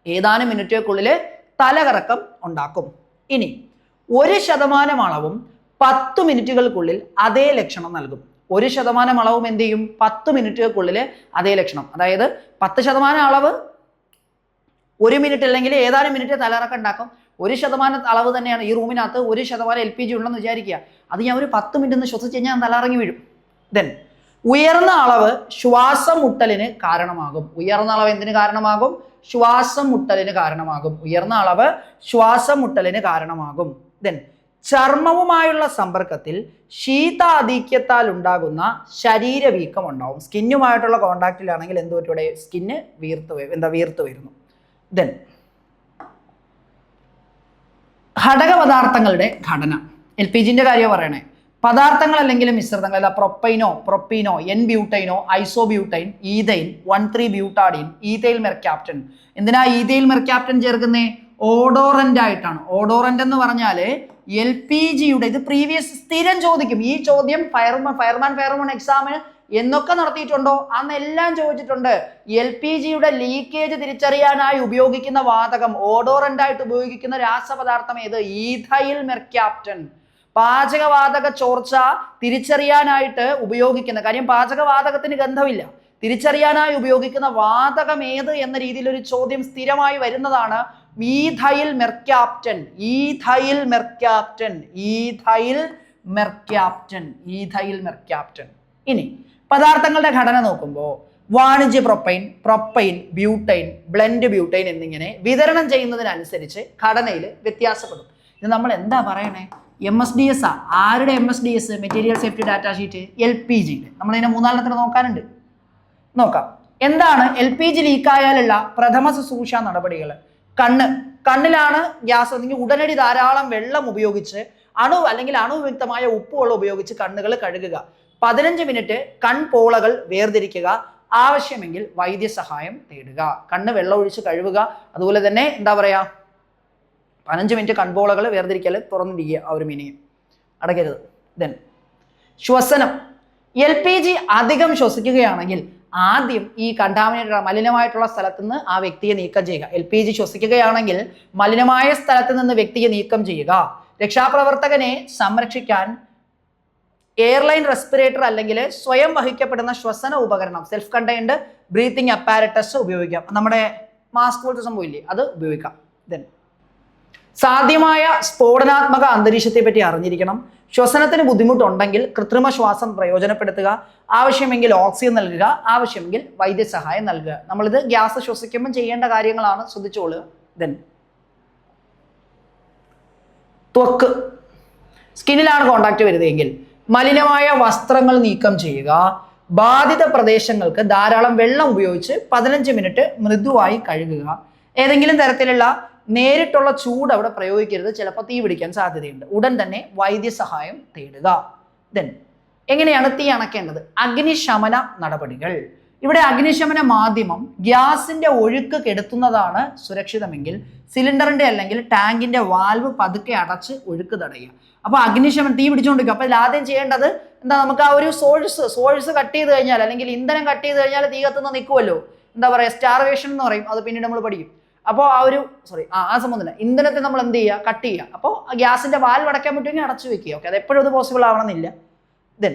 ഏതാനും മിനിറ്റുകൾക്കുള്ളിൽ തലകറക്കം ഉണ്ടാക്കും. ഇനി 1% അളവും 10 മിനിറ്റുകൾക്കുള്ളിൽ അതേ ലക്ഷണം നൽകും. 1% അളവും എന്ത് ചെയ്യും? 10 മിനിറ്റുകൾക്കുള്ളിൽ അതേ ലക്ഷണം. അതായത് 10% അളവ് 1 മിനിറ്റ് അല്ലെങ്കിൽ ഏതാനും മിനിറ്റ് തലകറക്കം ഉണ്ടാക്കും. 1% അളവ് തന്നെയാണ്. ഈ റൂമിനകത്ത് 1% LPG ഉണ്ടെന്ന് വിചാരിക്കുക. അത് ഞാൻ ഒരു 10 മിനിറ്റ് ഒന്ന് ശ്വസിച്ച് കഴിഞ്ഞാൽ തലകറങ്ങി വീഴും. ദെൻ ഉയർന്ന അളവ് ശ്വാസം മുട്ടലിന് കാരണമാകും. ഉയർന്ന അളവ് എന്തിന് കാരണമാകും? ശ്വാസം മുട്ടലിന് കാരണമാകും. ഉയർന്ന അളവ് ശ്വാസം മുട്ടലിന് കാരണമാകും. ദെൻ ചർമ്മവുമായുള്ള സമ്പർക്കത്തിൽ ശീതാധിക്യത്താൽ ഉണ്ടാകുന്ന ശരീരവീക്കം ഉണ്ടാവും. സ്കിന്നുമായിട്ടുള്ള കോണ്ടാക്റ്റിലാണെങ്കിൽ എന്ത് പറ്റൂടെ? സ്കിന്ന് വീർത്ത് വരുന്നു. ദെൻ ഘടക പദാർത്ഥങ്ങളുടെ ഘടന. എൽ പി ജിന്റെ കാര്യം പറയണേ. പദാർത്ഥങ്ങൾ അല്ലെങ്കിൽ മിശ്രിതങ്ങൾ, പ്രൊപ്പൈനോ, പ്രൊപ്പീനോ, N ബ്യൂട്ടൈനോ, ഐസോബ്യൂട്ടൈൻ, ethyne, 1,3 butadiene, ethyl mercaptan. എന്തിനാ ഈഥൈൽ മെർക്യാപ്റ്റൻ ചേർക്കുന്നേ? ഓഡോറന്റ് ആയിട്ടാണ്. ഓഡോറന്റ് എന്ന് പറഞ്ഞാല് എൽ പി ജിയുടെ, ഇത് പ്രീവിയസ് സ്ഥിരം ചോദിക്കും ഈ ചോദ്യം. ഫയർമാൻ എക്സാമിന് എന്നൊക്കെ നടത്തിയിട്ടുണ്ടോ അന്നെല്ലാം ചോദിച്ചിട്ടുണ്ട്. എൽ പി ജിയുടെ ലീക്കേജ് തിരിച്ചറിയാനായി ഉപയോഗിക്കുന്ന വാതകം, ഓഡോറന്റ് ആയിട്ട് ഉപയോഗിക്കുന്ന രാസപദാർത്ഥം ഏത്? Ethyl mercaptan. പാചകവാതക ചോർച്ച തിരിച്ചറിയാനായിട്ട് ഉപയോഗിക്കുന്ന, കാര്യം പാചകവാതകത്തിന് ഗന്ധമില്ല, തിരിച്ചറിയാനായി ഉപയോഗിക്കുന്ന വാതകം ഏത് എന്ന രീതിയിൽ ഒരു ചോദ്യം സ്ഥിരമായി വരുന്നതാണ്. Ethyl mercaptan, ethyl mercaptan, ethyl mercaptan, ethyl mercaptan. ഇനി പദാർത്ഥങ്ങളുടെ ഘടന നോക്കുമ്പോൾ വാണിജ്യ propyne, propyne, butyne, blend butyne എന്നിങ്ങനെ വിതരണം ചെയ്യുന്നതിനനുസരിച്ച് ഘടനയിൽ വ്യത്യാസപ്പെടും. ഇത് നമ്മൾ എന്താ പറയണേ? MSDS ആ. ആരുടെ MSDS? Material safety data sheet L P ജിയുടെ. നമ്മളിതിനെ 3 നോക്കാനുണ്ട്. നോക്കാം. എന്താണ് എൽ പി ജി ലീക്കായാലുള്ള പ്രഥമ ശുശ്രൂഷ നടപടികൾ? കണ്ണിലാണ് ഗ്യാസ് അല്ലെങ്കിൽ ഉടനടി ധാരാളം വെള്ളം ഉപയോഗിച്ച് അല്ലെങ്കിൽ അണുവിയുക്തമായ ഉപ്പുവെള്ളം ഉപയോഗിച്ച് കണ്ണുകൾ കഴുകുക. 15 മിനിറ്റ് കൺപോളകൾ വേർതിരിക്കുക. ആവശ്യമെങ്കിൽ വൈദ്യസഹായം തേടുക. കണ്ണ് വെള്ളം ഒഴിച്ച് കഴുകുക. അതുപോലെ തന്നെ എന്താ പറയാ, 15 മിനിറ്റ് കൺപോളകൾ വേർതിരിക്കൽ, തുറന്നിരിക്കുക, ആ ഒരു മീനിങ് അടയ്ക്കരുത്. ദെൻ ശ്വസനം. എൽ പി ജി അധികം ശ്വസിക്കുകയാണെങ്കിൽ ആദ്യം ഈ കണ്ടാമിനേറ്റഡ് മലിനമായിട്ടുള്ള സ്ഥലത്ത് നിന്ന് ആ വ്യക്തിയെ നീക്കം ചെയ്യുക. എൽ പി ജി ശ്വസിക്കുകയാണെങ്കിൽ മലിനമായ സ്ഥലത്ത് നിന്ന് വ്യക്തിയെ നീക്കം ചെയ്യുക. രക്ഷാപ്രവർത്തകനെ സംരക്ഷിക്കാൻ എയർലൈൻ റെസ്പിറേറ്റർ അല്ലെങ്കിൽ സ്വയം വഹിക്കപ്പെടുന്ന ശ്വസന ഉപകരണം, സെൽഫ് കണ്ടെയ്ൻഡ് ബ്രീത്തിങ് അപ്പാരറ്റസ് ഉപയോഗിക്കാം. നമ്മുടെ മാസ്ക് പോലത്തെ സംഭവം ഇല്ലേ, അത് ഉപയോഗിക്കാം. ദെൻ സാധ്യമായ സ്ഫോടനാത്മക അന്തരീക്ഷത്തെ പറ്റി അറിഞ്ഞിരിക്കണം. ശ്വസനത്തിന് ബുദ്ധിമുട്ടുണ്ടെങ്കിൽ കൃത്രിമ ശ്വാസം പ്രയോജനപ്പെടുത്തുക. ആവശ്യമെങ്കിൽ ഓക്സിജൻ നൽകുക. ആവശ്യമെങ്കിൽ വൈദ്യസഹായം നൽകുക. നമ്മളിത് ഗ്യാസ് ശ്വസിക്കുമ്പോൾ ചെയ്യേണ്ട കാര്യങ്ങളാണ്, ശ്രദ്ധിച്ചോളുക. ദെൻ ത്വക്ക്. സ്കിന്നിലാണ് കോണ്ടാക്ട് വരുന്നതെങ്കിൽ മലിനമായ വസ്ത്രങ്ങൾ നീക്കം ചെയ്യുക. ബാധിത പ്രദേശങ്ങൾക്ക് ധാരാളം വെള്ളം ഉപയോഗിച്ച് 15 മിനിറ്റ് മൃദുവായി കഴുകുക. ഏതെങ്കിലും തരത്തിലുള്ള നേരിട്ടുള്ള ചൂട് അവിടെ പ്രയോഗിക്കരുത്, ചിലപ്പോൾ തീ പിടിക്കാൻ സാധ്യതയുണ്ട്. ഉടൻ തന്നെ വൈദ്യസഹായം തേടുക. ദെൻ എങ്ങനെയാണ് തീ അണക്കേണ്ടത്? അഗ്നിശമന നടപടികൾ. ഇവിടെ അഗ്നിശമന മാധ്യമം ഗ്യാസിന്റെ ഒഴുക്ക് കെടുത്തുന്നതാണ് സുരക്ഷിതമെങ്കിൽ സിലിണ്ടറിന്റെ അല്ലെങ്കിൽ ടാങ്കിന്റെ വാൽവ് പതുക്കെ അടച്ച് ഒഴുക്ക് തടയുക. അപ്പൊ അഗ്നിശമനം, തീ പിടിച്ചുകൊണ്ടിരിക്കും. അപ്പൊ ആദ്യം ചെയ്യേണ്ടത് എന്താ? നമുക്ക് ആ ഒരു സോഴ്സ് കട്ട് ചെയ്ത് കഴിഞ്ഞാൽ അല്ലെങ്കിൽ ഇന്ധനം കട്ട് ചെയ്ത് കഴിഞ്ഞാൽ തീ കത്തുന്ന നിൽക്കുമല്ലോ, എന്താ പറയുക, സ്റ്റാർവേഷൻ എന്ന് പറയും. അത് പിന്നീട് നമ്മൾ പഠിക്കും. അപ്പോൾ ആ സംഭവം തന്നെ, ഇന്ധനത്തെ നമ്മൾ എന്ത് ചെയ്യുക? കട്ട് ചെയ്യുക. അപ്പോൾ ഗ്യാസിന്റെ വാൽവ് അടയ്ക്കാൻ പറ്റുമെങ്കിൽ അടച്ചു വെക്കുക. ഓക്കെ, അത് എപ്പോഴും അത് പോസിബിൾ ആവണമെന്നില്ല. ദെൻ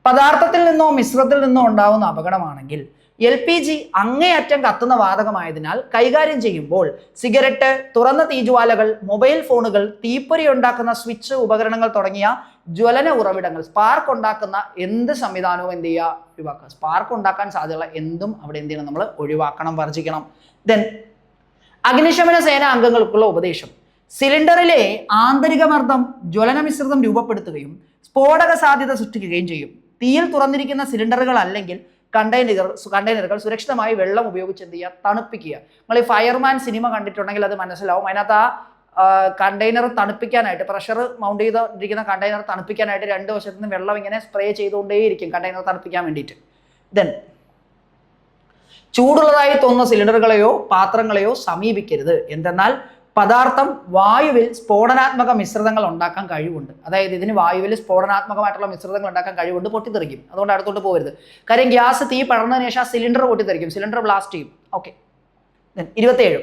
പദാർത്ഥത്തിൽ നിന്നോ മിശ്രിതത്തിൽ നിന്നോ ഉണ്ടാവുന്ന അപകടമാണെങ്കിൽ എൽ പി ജി അങ്ങേയറ്റം കത്തുന്ന വാതകമായതിനാൽ കൈകാര്യം ചെയ്യുമ്പോൾ സിഗരറ്റ്, തുറന്ന തീജ്വാലകൾ, മൊബൈൽ ഫോണുകൾ, തീപ്പൊരി ഉണ്ടാക്കുന്ന സ്വിച്ച് ഉപകരണങ്ങൾ തുടങ്ങിയ ജ്വലന ഉറവിടങ്ങൾ, സ്പാർക്ക് ഉണ്ടാക്കുന്ന എന്ത് സംവിധാനവും എന്ത് ചെയ്യുക? ഒഴിവാക്കുക. സ്പാർക്ക് ഉണ്ടാക്കാൻ സാധ്യതയുള്ള എന്തും അവിടെ എന്ത് ചെയ്യണം? നമ്മൾ ഒഴിവാക്കണം, വർജിക്കണം. ദെൻ അഗ്നിശമന സേന അംഗങ്ങൾക്കുള്ള ഉപദേശം. സിലിണ്ടറിലെ ആന്തരിക മർദ്ദം ജ്വലന മിശ്രിതം രൂപപ്പെടുത്തുകയും സാധ്യത സൃഷ്ടിക്കുകയും ചെയ്യും. തീയിൽ തുറന്നിരിക്കുന്ന സിലിണ്ടറുകൾ അല്ലെങ്കിൽ കണ്ടെയ്നറുകൾ സുരക്ഷിതമായി വെള്ളം ഉപയോഗിച്ച് എന്ത് ചെയ്യുക? തണുപ്പിക്കുക. നിങ്ങൾ ഈ ഫയർമാൻ സിനിമ കണ്ടിട്ടുണ്ടെങ്കിൽ അത് മനസ്സിലാവും. അതിനകത്ത് ആ കണ്ടെയ്നർ തണുപ്പിക്കാനായിട്ട്, പ്രഷർ മൗണ്ട് ചെയ്തിരിക്കുന്ന കണ്ടെയ്നർ തണുപ്പിക്കാനായിട്ട് 2 വശത്തു നിന്ന് വെള്ളം ഇങ്ങനെ സ്പ്രേ ചെയ്തുകൊണ്ടേയിരിക്കും കണ്ടെയ്നർ തണുപ്പിക്കാൻ വേണ്ടിയിട്ട്. ദെൻ ചൂടുള്ളതായി തോന്നുന്ന സിലിണ്ടറുകളെയോ പാത്രങ്ങളെയോ സമീപിക്കരുത്. എന്തെന്നാൽ പദാർത്ഥം വായുവിൽ സ്ഫോടനാത്മക മിശ്രിതങ്ങൾ ഉണ്ടാക്കാൻ കഴിവുണ്ട്. അതായത് ഇതിന് വായുവിൽ സ്ഫോടനാത്മകമായിട്ടുള്ള മിശ്രിതങ്ങൾ ഉണ്ടാക്കാൻ കഴിവുണ്ട്, പൊട്ടിത്തെറിക്കും. അതുകൊണ്ട് അടുത്തോട്ട് പോകരുത്. കാര്യം ഗ്യാസ് തീ പടർന്നതിന് ശേഷം ആ സിലിണ്ടർ പൊട്ടിത്തെറിക്കും, സിലിണ്ടർ ബ്ലാസ്റ്റ് ചെയ്യും. ഓക്കെ, 27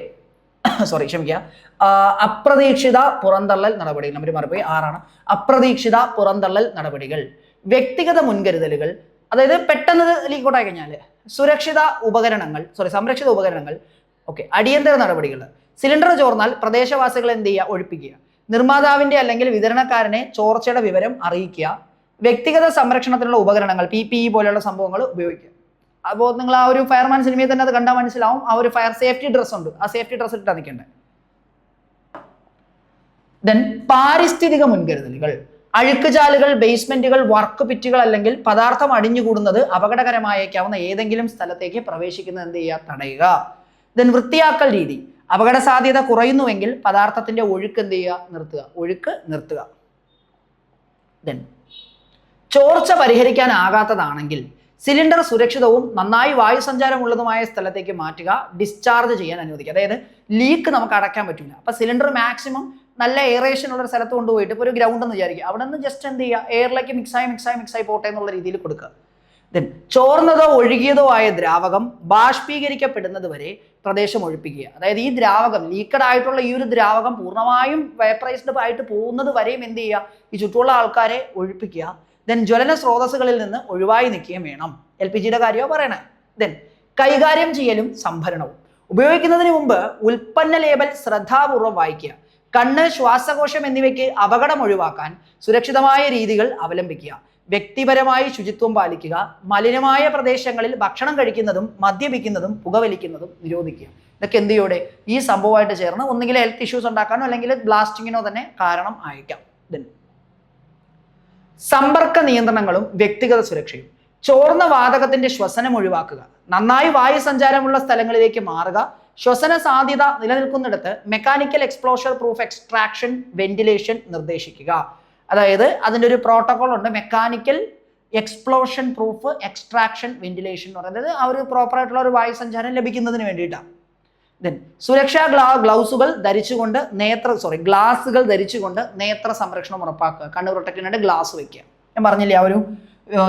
അപ്രതീക്ഷിത പുറന്തള്ളൽ നടപടികൾ. നമ്പർ മറുപടി 6 അപ്രതീക്ഷിത പുറന്തള്ളൽ നടപടികൾ. വ്യക്തിഗത മുൻകരുതലുകൾ, അതായത് പെട്ടെന്ന് ലീക്കൗട്ടായി കഴിഞ്ഞാൽ സംരക്ഷിത ഉപകരണങ്ങൾ. ഓക്കെ, അടിയന്തര നടപടികൾ. സിലിണ്ടർ ചോർന്നാൽ പ്രദേശവാസികൾ എന്ത് ചെയ്യുക? ഒഴിപ്പിക്കുക. നിർമ്മാതാവിന്റെ അല്ലെങ്കിൽ വിതരണക്കാരനെ ചോർച്ചയുടെ വിവരം അറിയിക്കുക. വ്യക്തിഗത സംരക്ഷണത്തിനുള്ള ഉപകരണങ്ങൾ, PPE പോലെയുള്ള സംഭവങ്ങൾ ഉപയോഗിക്കുക. അപ്പോൾ നിങ്ങൾ ആ ഒരു ഫയർമാൻ സിനിമയിൽ തന്നെ അത് കണ്ടാൽ മനസ്സിലാവും. ആ ഒരു ഫയർ സേഫ്റ്റി ഡ്രസ് ഉണ്ട്, ആ സേഫ്റ്റി ഡ്രസ് ഇട്ടാണ് നിൽക്കേണ്ടത്. ദെൻ പാരിസ്ഥിതിക മുൻകരുതലുകൾ. അഴുക്കുചാലുകൾ, ബേസ്മെന്റുകൾ, വർക്ക് പിറ്റുകൾ അല്ലെങ്കിൽ പദാർത്ഥം അടിഞ്ഞുകൂടുന്നത് അപകടകരമായേക്കാവുന്ന ഏതെങ്കിലും സ്ഥലത്തേക്ക് പ്രവേശിക്കുന്നത് എന്ത് ചെയ്യുക? തടയുക. ദെൻ വൃത്തിയാക്കൽ രീതി. അപകട സാധ്യത കുറയുന്നുവെങ്കിൽ പദാർത്ഥത്തിന്റെ ഒഴുക്ക് എന്ത് ചെയ്യുക? നിർത്തുക. ഒഴുക്ക് നിർത്തുക. ദെൻ ചോർച്ച പരിഹരിക്കാനാകാത്തതാണെങ്കിൽ സിലിണ്ടർ സുരക്ഷിതവും നന്നായി വായുസഞ്ചാരമുള്ളതുമായ സ്ഥലത്തേക്ക് മാറ്റുക, ഡിസ്ചാർജ് ചെയ്യാൻ അനുവദിക്കുക. അതായത് ലീക്ക് നമുക്ക് അടയ്ക്കാൻ പറ്റില്ല. അപ്പൊ സിലിണ്ടർ മാക്സിമം നല്ല എയറേഷൻ ഉള്ള ഒരു സ്ഥലത്ത് കൊണ്ടുപോയിട്ട് ഇപ്പോൾ ഒരു ഗ്രൗണ്ട് എന്ന് വിചാരിക്കുക, അവിടെ നിന്ന് ജസ്റ്റ് എന്ത് ചെയ്യുക? എയറിലേക്ക് മിക്സായി പോട്ടെ എന്നുള്ള രീതിയിൽ കൊടുക്കുക. ദെൻ ചോർന്നതോ ഒഴുകിയതോ ആയ ദ്രാവകം ബാഷ്പീകരിക്കപ്പെടുന്നത് വരെ പ്രദേശം ഒഴിപ്പിക്കുക. അതായത് ഈ ദ്രാവകം ലീക്കഡ് ആയിട്ടുള്ള ഈ ഒരു ദ്രാവകം പൂർണ്ണമായും വേപ്പറൈസ്ഡ് ആയിട്ട് പോകുന്നത് വരെയും എന്ത് ചെയ്യുക? ഈ ചുറ്റുമുള്ള ആൾക്കാരെ ഒഴിപ്പിക്കുക. ദെൻ ജ്വലന സ്രോതസ്സുകളിൽ നിന്ന് ഒഴിവായി നിൽക്കുകയും വേണം. LPGയുടെ കാര്യമോ പറയണേ. ദെൻ കൈകാര്യം ചെയ്യലും സംഭരണവും. ഉപയോഗിക്കുന്നതിന് മുമ്പ് ഉൽപ്പന്ന ലേബൽ ശ്രദ്ധാപൂർവം വായിക്കുക. കണ്ണ്, ശ്വാസകോശം എന്നിവയ്ക്ക് അപകടം ഒഴിവാക്കാൻ സുരക്ഷിതമായ രീതികൾ അവലംബിക്കുക. വ്യക്തിപരമായി ശുചിത്വം പാലിക്കുക. മലിനമായ പ്രദേശങ്ങളിൽ ഭക്ഷണം കഴിക്കുന്നതും മദ്യപിക്കുന്നതും പുകവലിക്കുന്നതും നിരോധിക്കുക. ഇതൊക്കെ എന്തിയോടെ ഈ സംഭവമായിട്ട് ചേർന്ന് ഒന്നുകിൽ ഹെൽത്ത് ഇഷ്യൂസ് ഉണ്ടാക്കാനോ അല്ലെങ്കിൽ ബ്ലാസ്റ്റിങ്ങിനോ തന്നെ കാരണം ആയേക്കാം. ദെൻ സമ്പർക്ക നിയന്ത്രണങ്ങളും വ്യക്തിഗത സുരക്ഷയും. ചോർന്ന വാതകത്തിന്റെ ശ്വസനം ഒഴിവാക്കുക. നന്നായി വായു സഞ്ചാരമുള്ള സ്ഥലങ്ങളിലേക്ക് മാറുക. ശ്വസന സാധ്യത നിലനിൽക്കുന്നിടത്ത് mechanical explosion proof extraction ventilation നിർദ്ദേശിക്കുക. അതായത് അതിൻ്റെ ഒരു പ്രോട്ടോകോൾ ഉണ്ട്, mechanical explosion proof extraction ventilation എന്ന് പറയുന്നത് ആ ഒരു പ്രോപ്പർ ആയിട്ടുള്ള ഒരു വായു സഞ്ചാരം ലഭിക്കുന്നതിന് വേണ്ടിയിട്ടാണ്. ദെൻ സുരക്ഷാ ഗ്ലൗസുകൾ ധരിച്ചുകൊണ്ട് ഗ്ലാസുകൾ ധരിച്ചുകൊണ്ട് നേത്ര സംരക്ഷണം ഉറപ്പാക്കുക. കണ്ണ് പ്രൊട്ടക്റ്റിനായിട്ട് ഗ്ലാസ് വെക്കുക. ഞാൻ പറഞ്ഞില്ലേ ആ ഒരു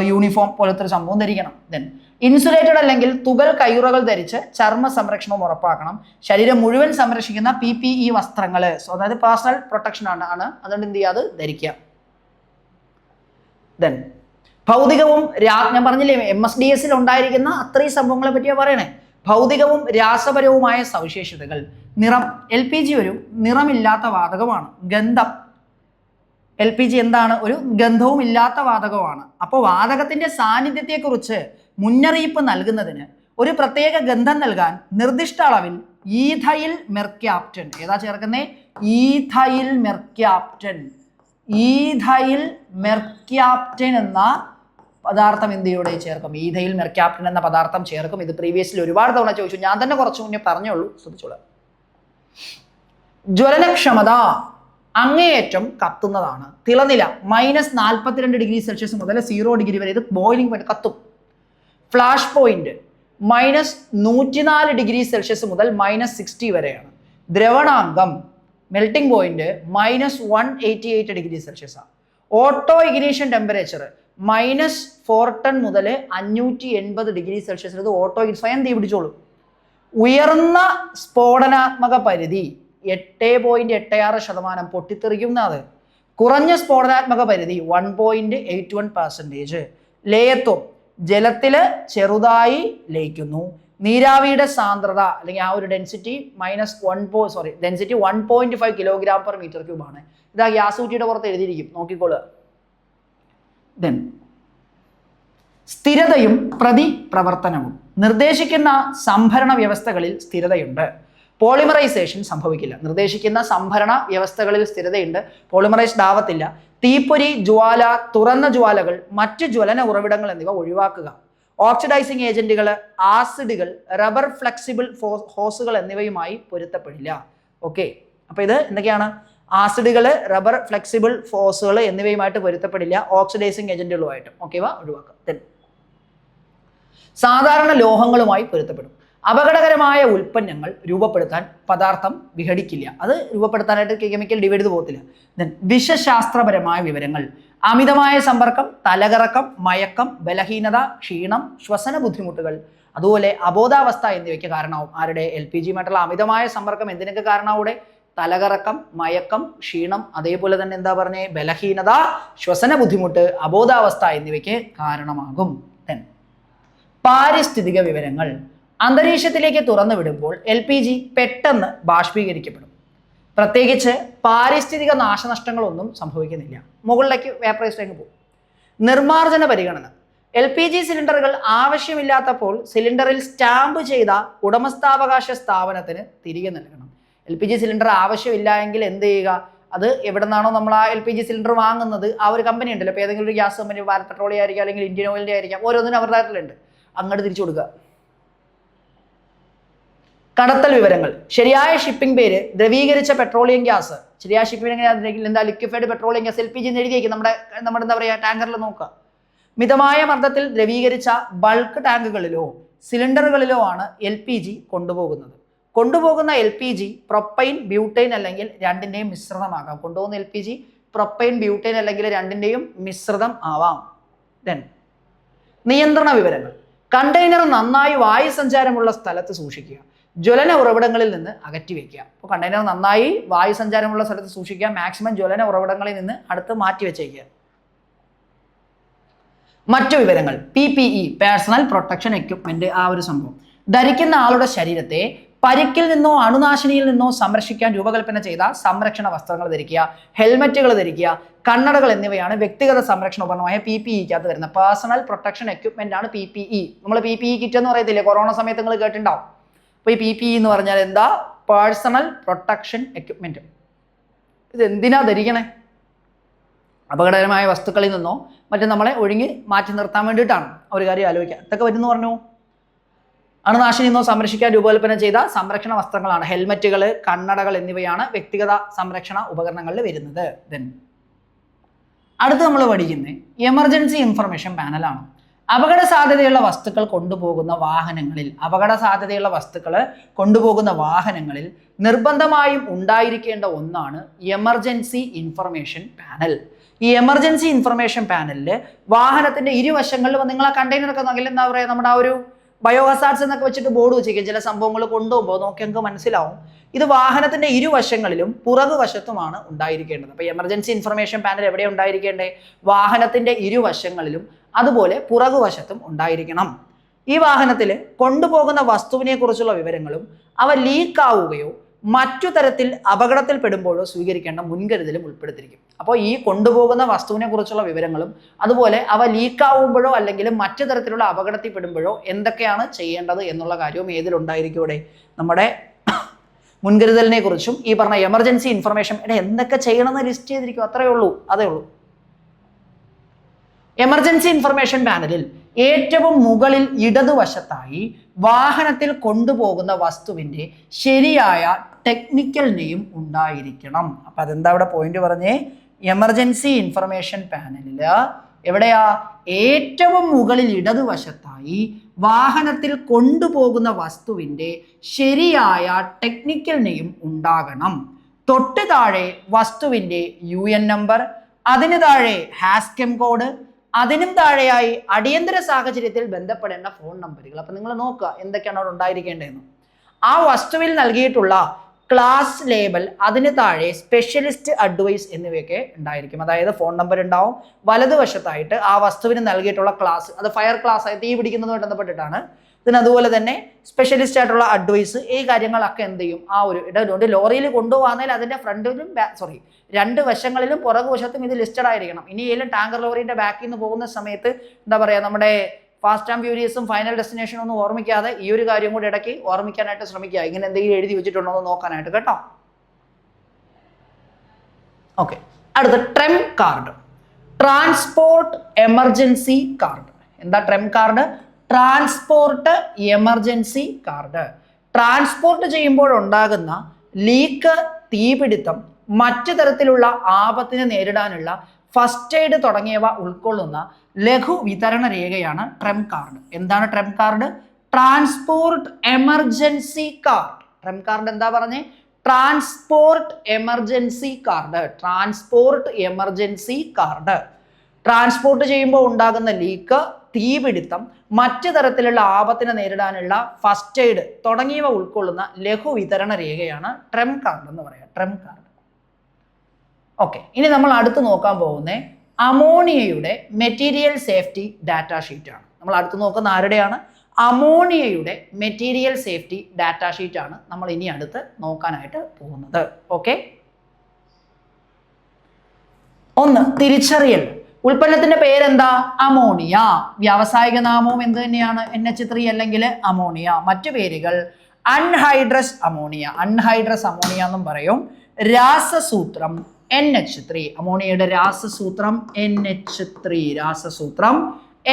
യൂണിഫോം പോലത്തെ ഒരു സംഭവം ധരിക്കണം. ദെൻ ഇൻസുലേറ്റഡ് അല്ലെങ്കിൽ തുകൽ കയ്യുറകൾ ധരിച്ച് ചർമ്മ സംരക്ഷണം ഉറപ്പാക്കണം. ശരീരം മുഴുവൻ സംരക്ഷിക്കുന്ന PPE വസ്ത്രങ്ങൾ, അതായത് പേഴ്സണൽ പ്രൊട്ടക്ഷൻ ആണ്. അതുകൊണ്ട് എന്ത് ചെയ്യുക? അത് ധരിക്കുക. ദെൻ ഭൗതികവും ഞാൻ പറഞ്ഞില്ലേ MSDS ഉണ്ടായിരിക്കുന്ന അത്രയും സംഭവങ്ങളെ പറ്റിയാണ് പറയണേ. ഭൗതികവും രാസപരവുമായ സവിശേഷതകൾ. നിറം. LPG ഒരു നിറമില്ലാത്ത വാതകമാണ്. ഗന്ധം. LPG എന്താണ്? ഒരു ഗന്ധവും ഇല്ലാത്ത വാതകമാണ്. അപ്പോൾ വാതകത്തിന്റെ സാന്നിധ്യത്തെക്കുറിച്ച് മുന്നറിയിപ്പ് നൽകുന്നതിന് ഒരു പ്രത്യേക ഗന്ധം നൽകാൻ നിർദ്ദിഷ്ട അളവിൽ ഈഥൈൽ മെർക്യാപ്റ്റൻ. ഏതാ ചേർക്കുന്നേ? ഈഥൈൽ മെർക്യാപ്റ്റൻ എന്ന പദാർത്ഥം എന്തിലൂടെ ചേർക്കും? ഈഥൈൽ മെർക്യാപ്റ്റൻ എന്ന പദാർത്ഥം ചേർക്കും. ഇത് പ്രീവിയസ്ലി ഒരുപാട് തവണ ചോദിച്ചു. ഞാൻ തന്നെ കുറച്ച് മുന്നേ പറഞ്ഞോളൂ, ശ്രദ്ധിച്ചോളൂ. ജ്വലനക്ഷമത. അങ്ങേയറ്റം കത്തുന്നതാണ്. തിളനില -42°C മുതൽ 0° വരെ ഇത് ബോയിലിംഗ് പോയിന്റ് കത്തും. ഫ്ലാഷ് പോയിന്റ് -104°C മുതൽ -60 വരെയാണ്. ദ്രവണാങ്കം melting point -188°C. Auto ignition temperature -410 മുതൽ 580°C. ഇത് ഓട്ടോ സ്വയം തീ പിടിച്ചോളൂ. ഉയർന്ന സ്ഫോടനാത്മക പരിധി 8.86% പൊട്ടിത്തെറിക്കുന്നത്. കുറഞ്ഞ സ്ഫോടനാത്മക പരിധി 1.81%. ലയത്വം. ജലത്തിൽ ചെറുതായി ലയിക്കുന്നു. നീരാവിയുടെ സാന്ദ്രത അല്ലെങ്കിൽ ആ ഒരു ഡെൻസിറ്റി ഡെൻസിറ്റി 1.5 kg/m3 ആണ്. ഇതാ ഗ്യാസ് കുറ്റിയുടെ പുറത്ത് എഴുതിയിരിക്കും, നോക്കിക്കോളുക. ദെൻ സ്ഥിരതയും പ്രതിപ്രവർത്തനവും. നിർദ്ദേശിക്കുന്ന സംഭരണ വ്യവസ്ഥകളിൽ സ്ഥിരതയുണ്ട്. പോളിമറൈസേഷൻ സംഭവിക്കില്ല. നിർദ്ദേശിക്കുന്ന സംഭരണ വ്യവസ്ഥകളിൽ സ്ഥിരതയുണ്ട്. പോളിമറൈസ്ഡ് ആവത്തില്ല. തീപ്പൊരി, ജ്വാല, തുറന്ന ജ്വാലകൾ, മറ്റ് ജ്വലന ഉറവിടങ്ങൾ എന്നിവ ഒഴിവാക്കുക. ഓക്സിഡൈസിങ് ഏജന്റുകൾ, ആസിഡുകൾ, റബ്ബർ ഫ്ലെക്സിബിൾ ഹോസുകൾ എന്നിവയുമായി പൊരുത്തപ്പെടില്ല. ഓക്കെ, അപ്പൊ ഇത് എന്തൊക്കെയാണ്? ആസിഡുകൾ, റബ്ബർ ഫ്ലെക്സിബിൾ ഫോഴ്സുകൾ എന്നിവയുമായിട്ട് പൊരുത്തപ്പെടില്ല. ഓക്സിഡൈസിങ് ഏജന്റുകളുമായിട്ടും ഇവ ഒഴിവാക്കുക. സാധാരണ ലോഹങ്ങളുമായി പൊരുത്തപ്പെടും. അപകടകരമായ ഉൽപ്പന്നങ്ങൾ രൂപപ്പെടുത്താൻ പദാർത്ഥം വിഘടിക്കില്ല. അത് രൂപപ്പെടുത്താനായിട്ട് കെമിക്കൽ ഡിവൈഡ് ചെയ്ത് പോകത്തില്ല. ദെൻ വിഷശാസ്ത്രപരമായ വിവരങ്ങൾ. അമിതമായ സമ്പർക്കം, തലകറക്കം, മയക്കം, ബലഹീനത, ക്ഷീണം, ശ്വസന ബുദ്ധിമുട്ടുകൾ, അതുപോലെ അബോധാവസ്ഥ എന്നിവയ്ക്ക് കാരണമാവും. ആരുടെ? LPGയുമായിട്ടുള്ള അമിതമായ സമ്പർക്കം എന്തിനൊക്കെ കാരണമാവൂടെ? തലകറക്കം, മയക്കം, ക്ഷീണം, അതേപോലെ തന്നെ എന്താ പറഞ്ഞേ? ബലഹീനത, ശ്വസന ബുദ്ധിമുട്ട്, അബോധാവസ്ഥ എന്നിവയ്ക്ക് കാരണമാകും. ദെൻ പാരിസ്ഥിതിക വിവരങ്ങൾ. അന്തരീക്ഷത്തിലേക്ക് തുറന്നു വിടുമ്പോൾ LPG പെട്ടെന്ന് ബാഷ്പീകരിക്കപ്പെടും. പ്രത്യേകിച്ച് പാരിസ്ഥിതിക നാശനഷ്ടങ്ങളൊന്നും സംഭവിക്കുന്നില്ല. മുകളിലേക്ക് വേപ്പറൈസ്ഡ് പോകും. നിർമ്മാർജ്ജന പരിഗണന. LPG സിലിണ്ടറുകൾ ആവശ്യമില്ലാത്തപ്പോൾ സിലിണ്ടറിൽ സ്റ്റാമ്പ് ചെയ്ത ഉടമസ്ഥാവകാശ സ്ഥാപനത്തിന് തിരികെ നൽകണം. LPG സിലിണ്ടർ ആവശ്യമില്ല എങ്കിൽ എന്ത് ചെയ്യുക? അത് എവിടെ നിന്നാണോ നമ്മൾ ആ LPG സിലിണ്ടർ വാങ്ങുന്നത്, ആ ഒരു കമ്പനി ഉണ്ടല്ലോ, ഇപ്പോൾ ഏതെങ്കിലും ഒരു ഗ്യാസ് കമ്പനി, ഭാരത് പെട്രോളിയം ആയിരിക്കാം, അല്ലെങ്കിൽ ഇന്ത്യൻ ഓയിലിൻ്റെ ആയിരിക്കാം, ഓരോന്നിനും അവരുടേതായിട്ടുണ്ട്, അങ്ങോട്ട് തിരിച്ചു കൊടുക്കുക. കടത്തൽ വിവരങ്ങൾ. ശരിയായ ഷിപ്പിംഗ് പേര് ദ്രവീകരിച്ച പെട്രോളിയം ഗ്യാസ്. ശരിയായ ഷിപ്പിംഗ് എങ്ങനെയാണെന്നുണ്ടെങ്കിൽ എന്താ ലിക്വിഫൈഡ് പെട്രോളിയം ഗ്യാസ് LPG എന്ന് എഴുതിയേക്കും. നമ്മുടെ എന്താ പറയുക ടാങ്കറിൽ നോക്കുക. മിതമായ മർദ്ദത്തിൽ ദ്രവീകരിച്ച ബൾക്ക് ടാങ്കുകളിലോ സിലിണ്ടറുകളിലോ ആണ് LPG കൊണ്ടുപോകുന്നത്. കൊണ്ടുപോകുന്ന LPG പ്രൊപ്പൈൻ, ബ്യൂട്ടൈൻ അല്ലെങ്കിൽ രണ്ടിൻ്റെയും മിശ്രിതമാകാം. കൊണ്ടുപോകുന്ന LPG പ്രൊപ്പൈൻ, ബ്യൂട്ടൈൻ അല്ലെങ്കിൽ രണ്ടിൻ്റെയും മിശ്രിതം ആവാം. ദെൻ നിയന്ത്രണ വിവരങ്ങൾ. കണ്ടെയ്നർ നന്നായി വായുസഞ്ചാരമുള്ള സ്ഥലത്ത് സൂക്ഷിക്കുക. ജ്വലന ഉറവിടങ്ങളിൽ നിന്ന് അകറ്റി വയ്ക്കുക. അപ്പോൾ കണ്ടെയ്നർ നന്നായി വായുസഞ്ചാരമുള്ള സ്ഥലത്ത് സൂക്ഷിക്കുക. മാക്സിമം ജ്വലന ഉറവിടങ്ങളിൽ നിന്ന് അടുത്ത് മാറ്റി വെച്ചേക്കുക. മറ്റു വിവരങ്ങൾ. PPE personal protection equipment. ആ ഒരു സംഭവം ധരിക്കുന്ന ആളുടെ ശരീരത്തെ പരിക്കിൽ നിന്നോ അണുനാശിനിയിൽ നിന്നോ സംരക്ഷിക്കാൻ രൂപകൽപ്പന ചെയ്ത സംരക്ഷണ വസ്ത്രങ്ങൾ ധരിക്കുക. ഹെൽമറ്റുകൾ ധരിക്കുക. കണ്ണടകൾ എന്നിവയാണ് വ്യക്തിഗത സംരക്ഷണ ഉപകരണമായ PPEക്കകത്ത് വരുന്ന പേഴ്സണൽ പ്രൊട്ടക്ഷൻ എക്യുപ്മെന്റ് ആണ് PPE. നമ്മൾ PPE കിറ്റ് എന്ന് പറയത്തില്ലേ, കൊറോണ സമയത്ത് നിങ്ങൾ കേട്ടിട്ടുണ്ടാവും. അപ്പോൾ ഈ PPE എന്ന് പറഞ്ഞാൽ എന്താ? Personal protection equipment. ഇത് എന്തിനാ ധരിക്കണേ? അപകടകരമായ വസ്തുക്കളിൽ നിന്നോ മറ്റും നമ്മളെ ഒഴുങ്ങി മാറ്റി നിർത്താൻ വേണ്ടിയിട്ടാണ്. ഒരു കാര്യം ആലോചിക്കുക. ഇതൊക്കെ വരുന്നു പറഞ്ഞു. അണുനാശിനിയിൽ നിന്നോ സംരക്ഷിക്കാൻ രൂപകൽപ്പന ചെയ്ത സംരക്ഷണ വസ്ത്രങ്ങളാണ്. ഹെൽമറ്റുകൾ, കണ്ണടകൾ എന്നിവയാണ് വ്യക്തിഗത സംരക്ഷണ ഉപകരണങ്ങളിൽ വരുന്നത്. ദെൻ അടുത്ത് നമ്മൾ പഠിക്കുന്നത് എമർജൻസി ഇൻഫർമേഷൻ പാനലാണ്. അപകട സാധ്യതയുള്ള വസ്തുക്കൾ കൊണ്ടുപോകുന്ന വാഹനങ്ങളിൽ നിർബന്ധമായും ഉണ്ടായിരിക്കേണ്ട ഒന്നാണ് എമർജൻസി ഇൻഫർമേഷൻ പാനൽ. ഈ എമർജൻസി ഇൻഫർമേഷൻ പാനലിൽ വാഹനത്തിന്റെ ഇരുവശങ്ങളിലും നിങ്ങൾ ആ കണ്ടെയ്നറൊക്കെ നോക്കിയാൽ എന്താ പറയുക, നമ്മുടെ ആ ഒരു ബയോഹസാർഡ്സ് എന്നൊക്കെ വെച്ചിട്ട് ബോർഡ് വെച്ചിരിക്കും. ചില സംഭവങ്ങൾ കൊണ്ടുപോകുമ്പോൾ നോക്കി നമുക്ക് മനസ്സിലാവും. ഇത് വാഹനത്തിന്റെ ഇരുവശങ്ങളിലും പുറകുവശത്തുമാണ് ഉണ്ടായിരിക്കേണ്ടത്. അപ്പോൾ എമർജൻസി ഇൻഫർമേഷൻ പാനൽ എവിടെ ഉണ്ടായിരിക്കേണ്ടത്? വാഹനത്തിന്റെ ഇരുവശങ്ങളിലും അതുപോലെ പുറകുവശത്തും ഉണ്ടായിരിക്കണം. ഈ വാഹനത്തിൽ കൊണ്ടുപോകുന്ന വസ്തുവിനെ കുറിച്ചുള്ള വിവരങ്ങളും അവ ലീക്കാവുകയോ മറ്റു തരത്തിൽ അപകടത്തിൽപ്പെടുമ്പോഴോ സ്വീകരിക്കേണ്ട മുൻകരുതലും ഉൾപ്പെടുത്തിയിരിക്കും. അപ്പോൾ ഈ കൊണ്ടുപോകുന്ന വസ്തുവിനെ കുറിച്ചുള്ള വിവരങ്ങളും അതുപോലെ അവ ലീക്കാവുമ്പോഴോ അല്ലെങ്കിൽ മറ്റു തരത്തിലുള്ള അപകടത്തിൽപ്പെടുമ്പോഴോ എന്തൊക്കെയാണ് ചെയ്യേണ്ടത് എന്നുള്ള കാര്യവും ഏതിലുണ്ടായിരിക്കും? ഇവിടെ നമ്മുടെ മുൻകരുതലിനെ കുറിച്ചും ഈ പറഞ്ഞ എമർജൻസി ഇൻഫർമേഷൻ എന്തൊക്കെ ചെയ്യണമെന്ന് ലിസ്റ്റ് ചെയ്തിരിക്കും. അതേ ഉള്ളൂ. എമർജൻസി ഇൻഫർമേഷൻ പാനലിൽ ഏറ്റവും മുകളിൽ ഇടതുവശത്തായി വാഹനത്തിൽ കൊണ്ടുപോകുന്ന വസ്തുവിൻ്റെ ശരിയായ ടെക്നിക്കൽ നെയിം ഉണ്ടായിരിക്കണം. അപ്പം അതെന്താ ഇവിടെ പോയിന്റ് പറഞ്ഞേ? എമർജൻസി ഇൻഫർമേഷൻ പാനലിൽ എവിടെയാ? ഏറ്റവും മുകളിൽ ഇടതുവശത്തായി വാഹനത്തിൽ കൊണ്ടുപോകുന്ന വസ്തുവിൻ്റെ ശരിയായ ടെക്നിക്കൽ നെയിം ഉണ്ടാകണം. തൊട്ട് താഴെ വസ്തുവിൻ്റെ UN നമ്പർ, അതിന് താഴെ ഹാസ്കെം കോഡ്, അതിനും താഴെയായി അടിയന്തര സാഹചര്യത്തിൽ ബന്ധപ്പെടേണ്ട ഫോൺ നമ്പറുകൾ. അപ്പം നിങ്ങൾ നോക്കുക എന്തൊക്കെയാണ് അവിടെ ഉണ്ടായിരിക്കേണ്ടതെന്ന്. ആ വസ്തുവിൽ നൽകിയിട്ടുള്ള ക്ലാസ് ലേബൽ, അതിന് താഴെ സ്പെഷ്യലിസ്റ്റ് അഡ്വൈസ് എന്നിവയൊക്കെ ഉണ്ടായിരിക്കും. അതായത് ഫോൺ നമ്പർ ഉണ്ടാവും. വലതുവശത്തായിട്ട് ആ വസ്തുവിന് നൽകിയിട്ടുള്ള ക്ലാസ്, അത് ഫയർ ക്ലാസ് ആയി തീ പിടിക്കുന്നതുമായി ബന്ധപ്പെട്ടിട്ടാണ്. ഇതിന് അതുപോലെ തന്നെ സ്പെഷ്യലിസ്റ്റ് ആയിട്ടുള്ള അഡ്വൈസ്, ഈ കാര്യങ്ങളൊക്കെ എന്ത് ചെയ്യും? ആ ഒരു ഇടതുകൊണ്ട് ലോറിയിൽ കൊണ്ടുപോകുന്നതിൽ അതിൻ്റെ ഫ്രണ്ടിലും രണ്ട് വശങ്ങളിലും പുറകുവശത്തും ഇത് ലിസ്റ്റഡ് ആയിരിക്കണം. ഇനി ഏതെങ്കിലും ടാങ്കർ ലോറിയുടെ ബാക്കിൽ നിന്ന് പോകുന്ന സമയത്ത് എന്താ പറയുക, നമ്മുടെ ഫാസ്റ്റ് ആൻഡ് ഫ്യൂരിയസും ഫൈനൽ ഡെസ്റ്റിനേഷനും ഒന്നും ഓർമ്മിക്കാതെ ഈ ഒരു കാര്യം കൂടി ഇടയ്ക്ക് ഓർമ്മിക്കാനായിട്ട് ശ്രമിക്കുക. ഇങ്ങനെ എന്തെങ്കിലും എഴുതി വെച്ചിട്ടുണ്ടോ എന്ന് നോക്കാനായിട്ട് കേട്ടോ. ഓക്കെ, അടുത്ത TREM card, transport emergency card. എന്താ TREM card? Transport emergency card. Transport ചെയ്യുമ്പോഴുണ്ടാകുന്ന ലീക്ക്, തീപിടുത്തം, മറ്റു തരത്തിലുള്ള ആപത്തിനെ നേരിടാനുള്ള ഫസ്റ്റ് എയ്ഡ് തുടങ്ങിയവ ഉൾക്കൊള്ളുന്ന ലഘു വിതരണ രേഖയാണ് ട്രെം കാർഡ്. എന്താണ് TREM card? Transport emergency card. TREM card എന്താ പറഞ്ഞേ? Transport emergency card. Transport emergency card. Transport ചെയ്യുമ്പോൾ ഉണ്ടാകുന്ന ലീക്ക്, തീപിടുത്തം, മറ്റു തരത്തിലുള്ള ആപത്തിനെ നേരിടാനുള്ള ഫസ്റ്റ് എയ്ഡ് തുടങ്ങിയവ ഉൾക്കൊള്ളുന്ന ലഘു വിതരണ രേഖയാണ് ട്രെം കാർഡ് എന്ന് പറയാം. ട്രെം കാർഡ്. ഓക്കെ, ഇനി നമ്മൾ അടുത്ത് നോക്കാൻ പോകുന്നത് അമോണിയയുടെ മെറ്റീരിയൽ സേഫ്റ്റി ഡാറ്റാ ഷീറ്റാണ്. നമ്മൾ അടുത്ത് നോക്കുന്ന ആരുടെയാണ്? അമോണിയയുടെ മെറ്റീരിയൽ സേഫ്റ്റി ഡാറ്റാ ഷീറ്റാണ് നമ്മൾ ഇനി അടുത്ത് നോക്കാനായിട്ട് പോകുന്നത്. ഓക്കെ, ഒന്ന് തിരിച്ചറിയൽ. ഉൽപ്പന്നത്തിന്റെ പേരെന്താ? അമോണിയ. വ്യാവസായിക നാമവും എന്ത് തന്നെയാണ്? NH3 അല്ലെങ്കിൽ അമോണിയ. മറ്റു പേരുകൾ അൺഹൈഡ്രസ് അമോണിയ, അൺഹൈഡ്രസ് അമോണിയ എന്നും പറയും. രാസസൂത്രം NH3. അമോണിയയുടെ രാസസൂത്രം NH3. രാസസൂത്രം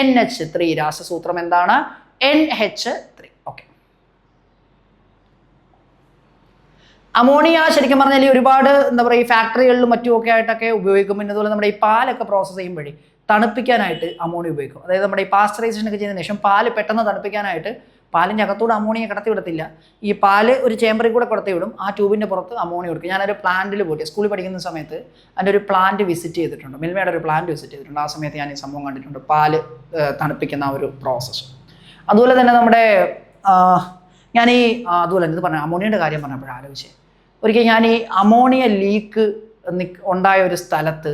NH3. രാസസൂത്രം എന്താണ്? NH3. ഓക്കെ, അമോണിയ ശരിക്കും പറഞ്ഞാൽ ഒരുപാട് എന്താ പറയുക ഈ ഫാക്ടറികളിലും മറ്റുമൊക്കെ ആയിട്ടൊക്കെ ഉപയോഗിക്കും. പിന്നെ അതുപോലെ നമ്മുടെ ഈ പാലൊക്കെ പ്രോസസ്സ് ചെയ്യുമ്പോഴേ തണുപ്പിക്കാനായിട്ട് അമോണിയ ഉപയോഗിക്കും. അതായത് നമ്മുടെ ഈ പാസ്ചറൈസേഷൻ ഒക്കെ ചെയ്തതിനു ശേഷം പാല് പെട്ടെന്ന് തണുപ്പിക്കാനായിട്ട് പാലിൻ്റെ അകത്തൂടെ അമോണിയ കടത്തി വിടത്തില്ല, ഈ പാല് ഒരു ചേമ്പറിൽ കൂടെ കടത്തി വിടും, ആ ട്യൂബിൻ്റെ പുറത്ത് അമോണിയ കൊടുക്കും. ഞാനൊരു പ്ലാന്റിൽ പോയിട്ട് സ്കൂളിൽ പഠിക്കുന്ന സമയത്ത് അതിൻ്റെ ഒരു പ്ലാന്റ് വിസിറ്റ് ചെയ്തിട്ടുണ്ട്, മിൽമയുടെ ഒരു പ്ലാന്റ് വിസിറ്റ് ചെയ്തിട്ടുണ്ട്. ആ സമയത്ത് ഞാൻ ഈ സംഭവം കണ്ടിട്ടുണ്ട്, പാല് തണുപ്പിക്കുന്ന ആ ഒരു പ്രോസസ്സ്. അതുപോലെ തന്നെ നമ്മുടെ ഞാൻ ഈ അതുപോലെ ഇത് പറഞ്ഞ അമോണിയയുടെ കാര്യം പറഞ്ഞപ്പോഴാണ് ആലോചിച്ചേ, ഒരിക്കൽ ഞാൻ ഈ അമോണിയ ലീക്ക് ഉണ്ടായ ഒരു സ്ഥലത്ത്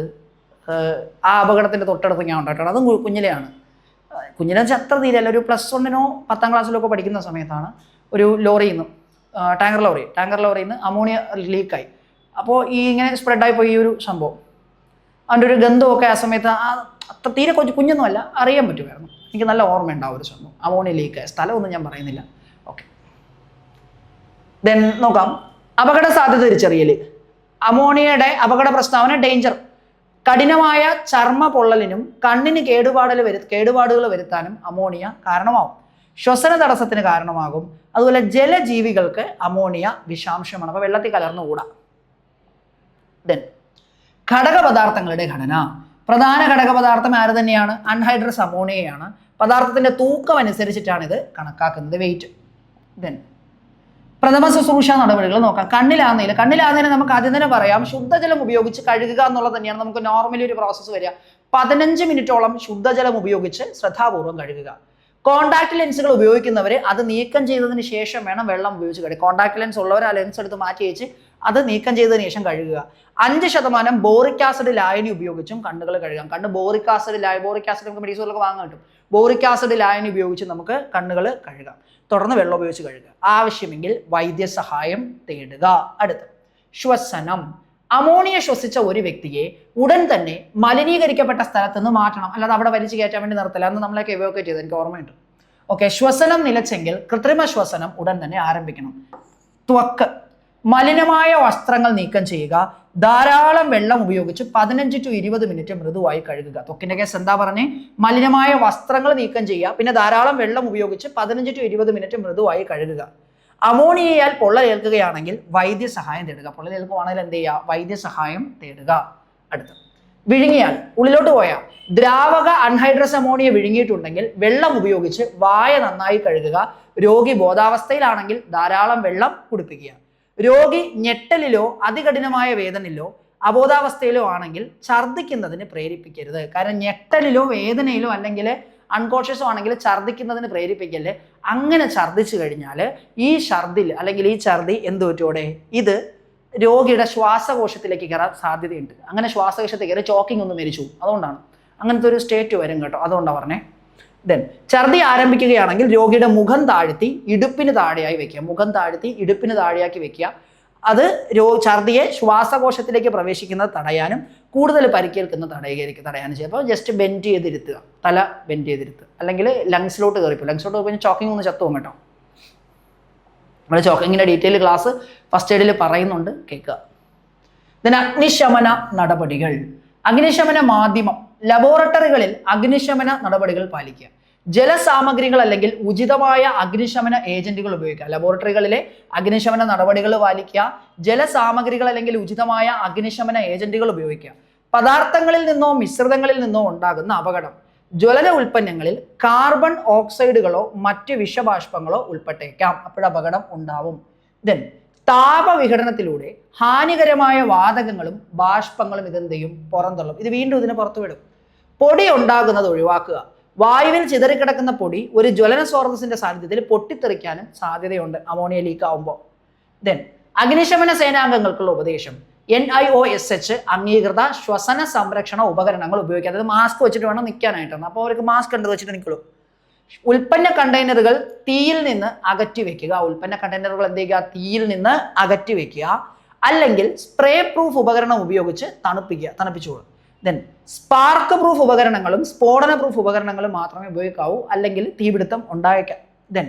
ആ അപകടത്തിൻ്റെ തൊട്ടടുത്ത് ഞാൻ ഉണ്ടായിട്ടുണ്ട്. അതും കുഞ്ഞിലെയാണ്. കുഞ്ഞിലെ വെച്ചാൽ അത്ര തീരെയല്ല, ഒരു +1 10ാം ക്ലാസ്സിലൊക്കെ പഠിക്കുന്ന സമയത്താണ് ഒരു ലോറിയിൽ നിന്ന് ടാങ്കർ ലോറിയിൽ നിന്ന് അമോണിയ ലീക്കായി. അപ്പോൾ ഈ ഇങ്ങനെ സ്പ്രെഡായി പോയി ഈ ഒരു സംഭവം, അതിൻ്റെ ഒരു ഗന്ധമൊക്കെ ആ സമയത്ത് അത്ര തീരെ കുഞ്ഞൊന്നുമല്ല, അറിയാൻ പറ്റുമായിരുന്നു. എനിക്ക് നല്ല ഓർമ്മയുണ്ടാവും ഒരു സംഭവം, അമോണിയ ലീക്കായ സ്ഥലമൊന്നും ഞാൻ പറയുന്നില്ല. ഓക്കെ, ദെൻ നോക്കാം. അപകട സാധ്യത തിരിച്ചറിയൽ. അമോണിയയുടെ അപകട പ്രസ്താവന ഡേഞ്ചർ. കഠിനമായ ചർമ്മ പൊള്ളലിനും കണ്ണിന് കേടുപാടുകൾ വരുത്താനും അമോണിയ കാരണമാവും. ശ്വസന തടസ്സത്തിന് കാരണമാകും. അതുപോലെ ജലജീവികൾക്ക് അമോണിയ വിഷാംശമാണ്, അപ്പോൾ വെള്ളത്തിൽ കലർന്നുകൂടാ. ദെൻ ഘടകപദാർത്ഥങ്ങളുടെ ഘടന. പ്രധാന ഘടകപദാർത്ഥം ആര് തന്നെയാണ്? അൺഹൈഡ്രസ് അമോണിയയാണ്. പദാർത്ഥത്തിന്റെ തൂക്കം അനുസരിച്ചിട്ടാണ് ഇത് കണക്കാക്കുന്നത്, വെയിറ്റ്. ദെൻ പ്രഥമ ശുശ്രൂഷ നടപടികൾ നോക്കാം. കണ്ണിലാകുന്നതിന് നമുക്ക് ആദ്യം തന്നെ പറയാം, ശുദ്ധജലം ഉപയോഗിച്ച് കഴുകുക എന്നുള്ളത് തന്നെയാണ് നമുക്ക് നോർമലി ഒരു പ്രോസസ്സ് വരിക. 15 മിനിറ്റോളം ശുദ്ധജലം ഉപയോഗിച്ച് ശ്രദ്ധാപൂർവ്വം കഴുകുക. കോണ്ടാക്ട് ലെൻസുകൾ ഉപയോഗിക്കുന്നവർ അത് നീക്കം ചെയ്തതിന് ശേഷം വേണം വെള്ളം ഉപയോഗിച്ച് കഴുകുക. കോണ്ടാക്ട് ലെൻസ് ഉള്ളവർ ആ ലെൻസ് എടുത്ത് മാറ്റി വെച്ച് അത് നീക്കം ചെയ്തതിന് ശേഷം കഴുകുക. 5% ബോറിക് ആസിഡ് ലായനി ഉപയോഗിച്ചും കണ്ണുകൾ കഴുകാം. ബോറിക് ആസിഡ് നമുക്ക് മെഡിസിനിലൊക്കെ വാങ്ങാൻ കിട്ടും. ബോറിക് ആസിഡ് ലായനി ഉപയോഗിച്ച് നമുക്ക് കണ്ണുകൾ കഴുകാം. തുടർന്ന് വെള്ളം ഉപയോഗിച്ച് കഴുകുക. ആവശ്യമെങ്കിൽ വൈദ്യസഹായം തേടുക. അടുത്ത് ശ്വസനം. അമോണിയ ശ്വസിച്ച ഒരു വ്യക്തിയെ ഉടൻ തന്നെ മലിനീകരിക്കപ്പെട്ട സ്ഥലത്ത് നിന്ന് മാറ്റണം, അല്ലാതെ അവിടെ വലിച്ചു കയറ്റാൻ വേണ്ടി നിർത്തില്ല. അന്ന് നമ്മളൊക്കെ എവോക്കേറ്റ് ചെയ്ത് എനിക്ക് ഓർമ്മയുണ്ട്. ഓക്കെ, ശ്വസനം നിലച്ചെങ്കിൽ കൃത്രിമ ശ്വസനം ഉടൻ തന്നെ ആരംഭിക്കണം. ത്വക്ക്. മലിനമായ വസ്ത്രങ്ങൾ നീക്കം ചെയ്യുക. ധാരാളം വെള്ളം ഉപയോഗിച്ച് 15 to 20 മിനിറ്റ് മൃദുവായി കഴുകുക. ത്വക്കിന്റെ കേസ് എന്താ പറഞ്ഞേ? മലിനമായ വസ്ത്രങ്ങൾ നീക്കം ചെയ്യുക, പിന്നെ ധാരാളം വെള്ളം ഉപയോഗിച്ച് 15 to 20 മിനിറ്റ് മൃദുവായി കഴുകുക. അമോണിയയാൽ പൊള്ളലേൽക്കുകയാണെങ്കിൽ വൈദ്യസഹായം തേടുക. പൊള്ളലേൽക്കുവാണെങ്കിൽ എന്ത് ചെയ്യുക? വൈദ്യസഹായം തേടുക. അടുത്ത വിഴുങ്ങിയാൽ, ഉള്ളിലോട്ട് പോയാൽ ദ്രാവക അൺഹൈഡ്രസ് അമോണിയ വിഴുങ്ങിയിട്ടുണ്ടെങ്കിൽ വെള്ളം ഉപയോഗിച്ച് വായ നന്നായി കഴുകുക. രോഗി ബോധാവസ്ഥയിലാണെങ്കിൽ ധാരാളം വെള്ളം കുടിപ്പിക്കുക. രോഗി ഞെട്ടലിലോ അതികഠിനമായ വേദനയിലോ അബോധാവസ്ഥയിലോ ആണെങ്കിൽ ഛർദ്ദിക്കുന്നതിന് പ്രേരിപ്പിക്കരുത്. കാരണം ഞെട്ടലിലോ വേദനയിലോ അല്ലെങ്കിൽ അൺകോൺഷ്യസോ ആണെങ്കിൽ ഛർദ്ദിക്കുന്നതിന് പ്രേരിപ്പിക്കല്ലേ. അങ്ങനെ ഛർദ്ദിച്ചു കഴിഞ്ഞാൽ ഈ ഛർദി എന്ത് പറ്റോടെ? ഇത് രോഗിയുടെ ശ്വാസകോശത്തിലേക്ക് കയറാൻ സാധ്യതയുണ്ട്. അങ്ങനെ ശ്വാസകോശത്തിൽ കയറി ചോക്കിംഗ് ഒന്ന് മരിച്ചു, അതുകൊണ്ടാണ് അങ്ങനത്തെ ഒരു സ്റ്റേറ്റ് വരും കേട്ടോ, അതുകൊണ്ടാണ് പറഞ്ഞേ. ദെൻ ഛർദി ആരംഭിക്കുകയാണെങ്കിൽ രോഗിയുടെ മുഖം താഴ്ത്തി ഇടുപ്പിന് താഴെയായി വെക്കുക. മുഖം താഴ്ത്തി ഇടുപ്പിന് താഴെയാക്കി വെക്കുക. അത് ഛർദിയെ ശ്വാസകോശത്തിലേക്ക് പ്രവേശിക്കുന്നത് തടയാനും കൂടുതൽ പരിക്കേൽക്കുന്നത് തടയാനും ചെയ്യും. അപ്പോൾ ജസ്റ്റ് ബെൻഡ് ചെയ്തിരുത്തുക, തല ബെൻഡ് ചെയ്തിരുത്തുക. അല്ലെങ്കിൽ ലങ്സിലോട്ട് കയറിപ്പോൾ ചോക്കിംഗ് ഒന്ന് ചത്തുപോകും കേട്ടോ. നമ്മുടെ ചോക്കിങ്ങിൻ്റെ ഡീറ്റെയിൽ ക്ലാസ് ഫസ്റ്റ് എയ്ഡിൽ പറയുന്നുണ്ട്, കേൾക്കുക. ദെൻ അഗ്നിശമന നടപടികൾ. അഗ്നിശമന മാധ്യമം. ലബോറട്ടറികളിൽ അഗ്നിശമന നടപടികൾ പാലിക്കുക. ജലസാമഗ്രികൾ അല്ലെങ്കിൽ ഉചിതമായ അഗ്നിശമന ഏജന്റുകൾ ഉപയോഗിക്കുക. ലബോറട്ടറികളിലെ അഗ്നിശമന നടപടികൾ പാലിക്കുക. ജലസാമഗ്രികൾ അല്ലെങ്കിൽ ഉചിതമായ അഗ്നിശമന ഏജന്റുകൾ ഉപയോഗിക്കുക. പദാർത്ഥങ്ങളിൽ നിന്നോ മിശ്രിതങ്ങളിൽ നിന്നോ ഉണ്ടാകുന്ന അപകടം. ജ്വലന ഉൽപ്പന്നങ്ങളിൽ കാർബൺ ഓക്സൈഡുകളോ മറ്റ് വിഷബാഷ്പങ്ങളോ ഉൾപ്പെട്ടേക്കാം, അപ്പോഴപകടം ഉണ്ടാവും. ദെൻ താപവിഘടനത്തിലൂടെ ഹാനികരമായ വാതകങ്ങളും ബാഷ്പങ്ങളും ഇതെന്ത് ചെയ്യും? പുറന്തള്ളും. ഇത് വീണ്ടും ഇതിനെ പുറത്തുവിടും. പൊടി ഉണ്ടാകുന്നത് ഒഴിവാക്കുക. വായുവിൽ ചിതറിക്കിടക്കുന്ന പൊടി ഒരു ജ്വലന സ്രോതസ്സിന്റെ സാന്നിധ്യത്തിൽ പൊട്ടിത്തെറിക്കാനും സാധ്യതയുണ്ട് അമോണിയ ലീക്ക് ആവുമ്പോൾ. ദെൻ അഗ്നിശമന സേനാംഗങ്ങൾക്കുള്ള ഉപദേശം. NIOSH അംഗീകൃത ശ്വസന സംരക്ഷണ ഉപകരണങ്ങൾ ഉപയോഗിക്കുക. അതായത് മാസ്ക് വെച്ചിട്ട് വേണം നിൽക്കാനായിട്ടാണ്. അപ്പോൾ അവർക്ക് മാസ്ക് ഉണ്ട് വെച്ചിട്ട് നിൽക്കുള്ളൂ. ഉൽപ്പന്ന കണ്ടെയ്നറുകൾ തീയിൽ നിന്ന് അകറ്റി വെക്കുക. ഉൽപ്പന്ന കണ്ടെയ്നറുകൾ എന്ത് ചെയ്യുക? തീയിൽ നിന്ന് അകറ്റി വെക്കുക. അല്ലെങ്കിൽ സ്പ്രേ പ്രൂഫ് ഉപകരണം ഉപയോഗിച്ച് തണുപ്പിച്ചുകൊള്ളുക. ദെൻ സ്പാർക്ക് പ്രൂഫ് ഉപകരണങ്ങളും സ്ഫോടന പ്രൂഫ് ഉപകരണങ്ങളും മാത്രമേ ഉപയോഗിക്കാവൂ, അല്ലെങ്കിൽ തീപിടുത്തം ഉണ്ടായേക്കാം. ദെൻ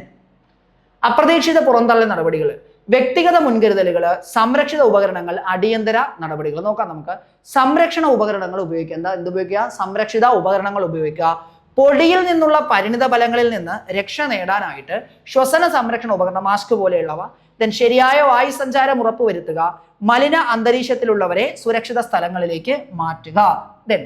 അപ്രതീക്ഷിത പുറന്തള്ളൽ നടപടികൾ. വ്യക്തിഗത മുൻകരുതലുകൾ, സംരക്ഷിത ഉപകരണങ്ങൾ, അടിയന്തര നടപടികൾ. നോക്കാം നമുക്ക്. സംരക്ഷണ ഉപകരണങ്ങൾ ഉപയോഗിക്കുക. എന്തുപയോഗിക്കുക? സംരക്ഷിത ഉപകരണങ്ങൾ ഉപയോഗിക്കുക. പൊടിയിൽ നിന്നുള്ള പരിണിത ഫലങ്ങളിൽ നിന്ന് രക്ഷ നേടാനായിട്ട് ശ്വസന സംരക്ഷണ ഉപകരണം, മാസ്ക് പോലെയുള്ളവ, ദെൻ ശരിയായ വായു സഞ്ചാരം ഉറപ്പുവരുത്തുക, മലിന അന്തരീക്ഷത്തിലുള്ളവരെ സുരക്ഷിത സ്ഥലങ്ങളിലേക്ക് മാറ്റുക. ദെൻ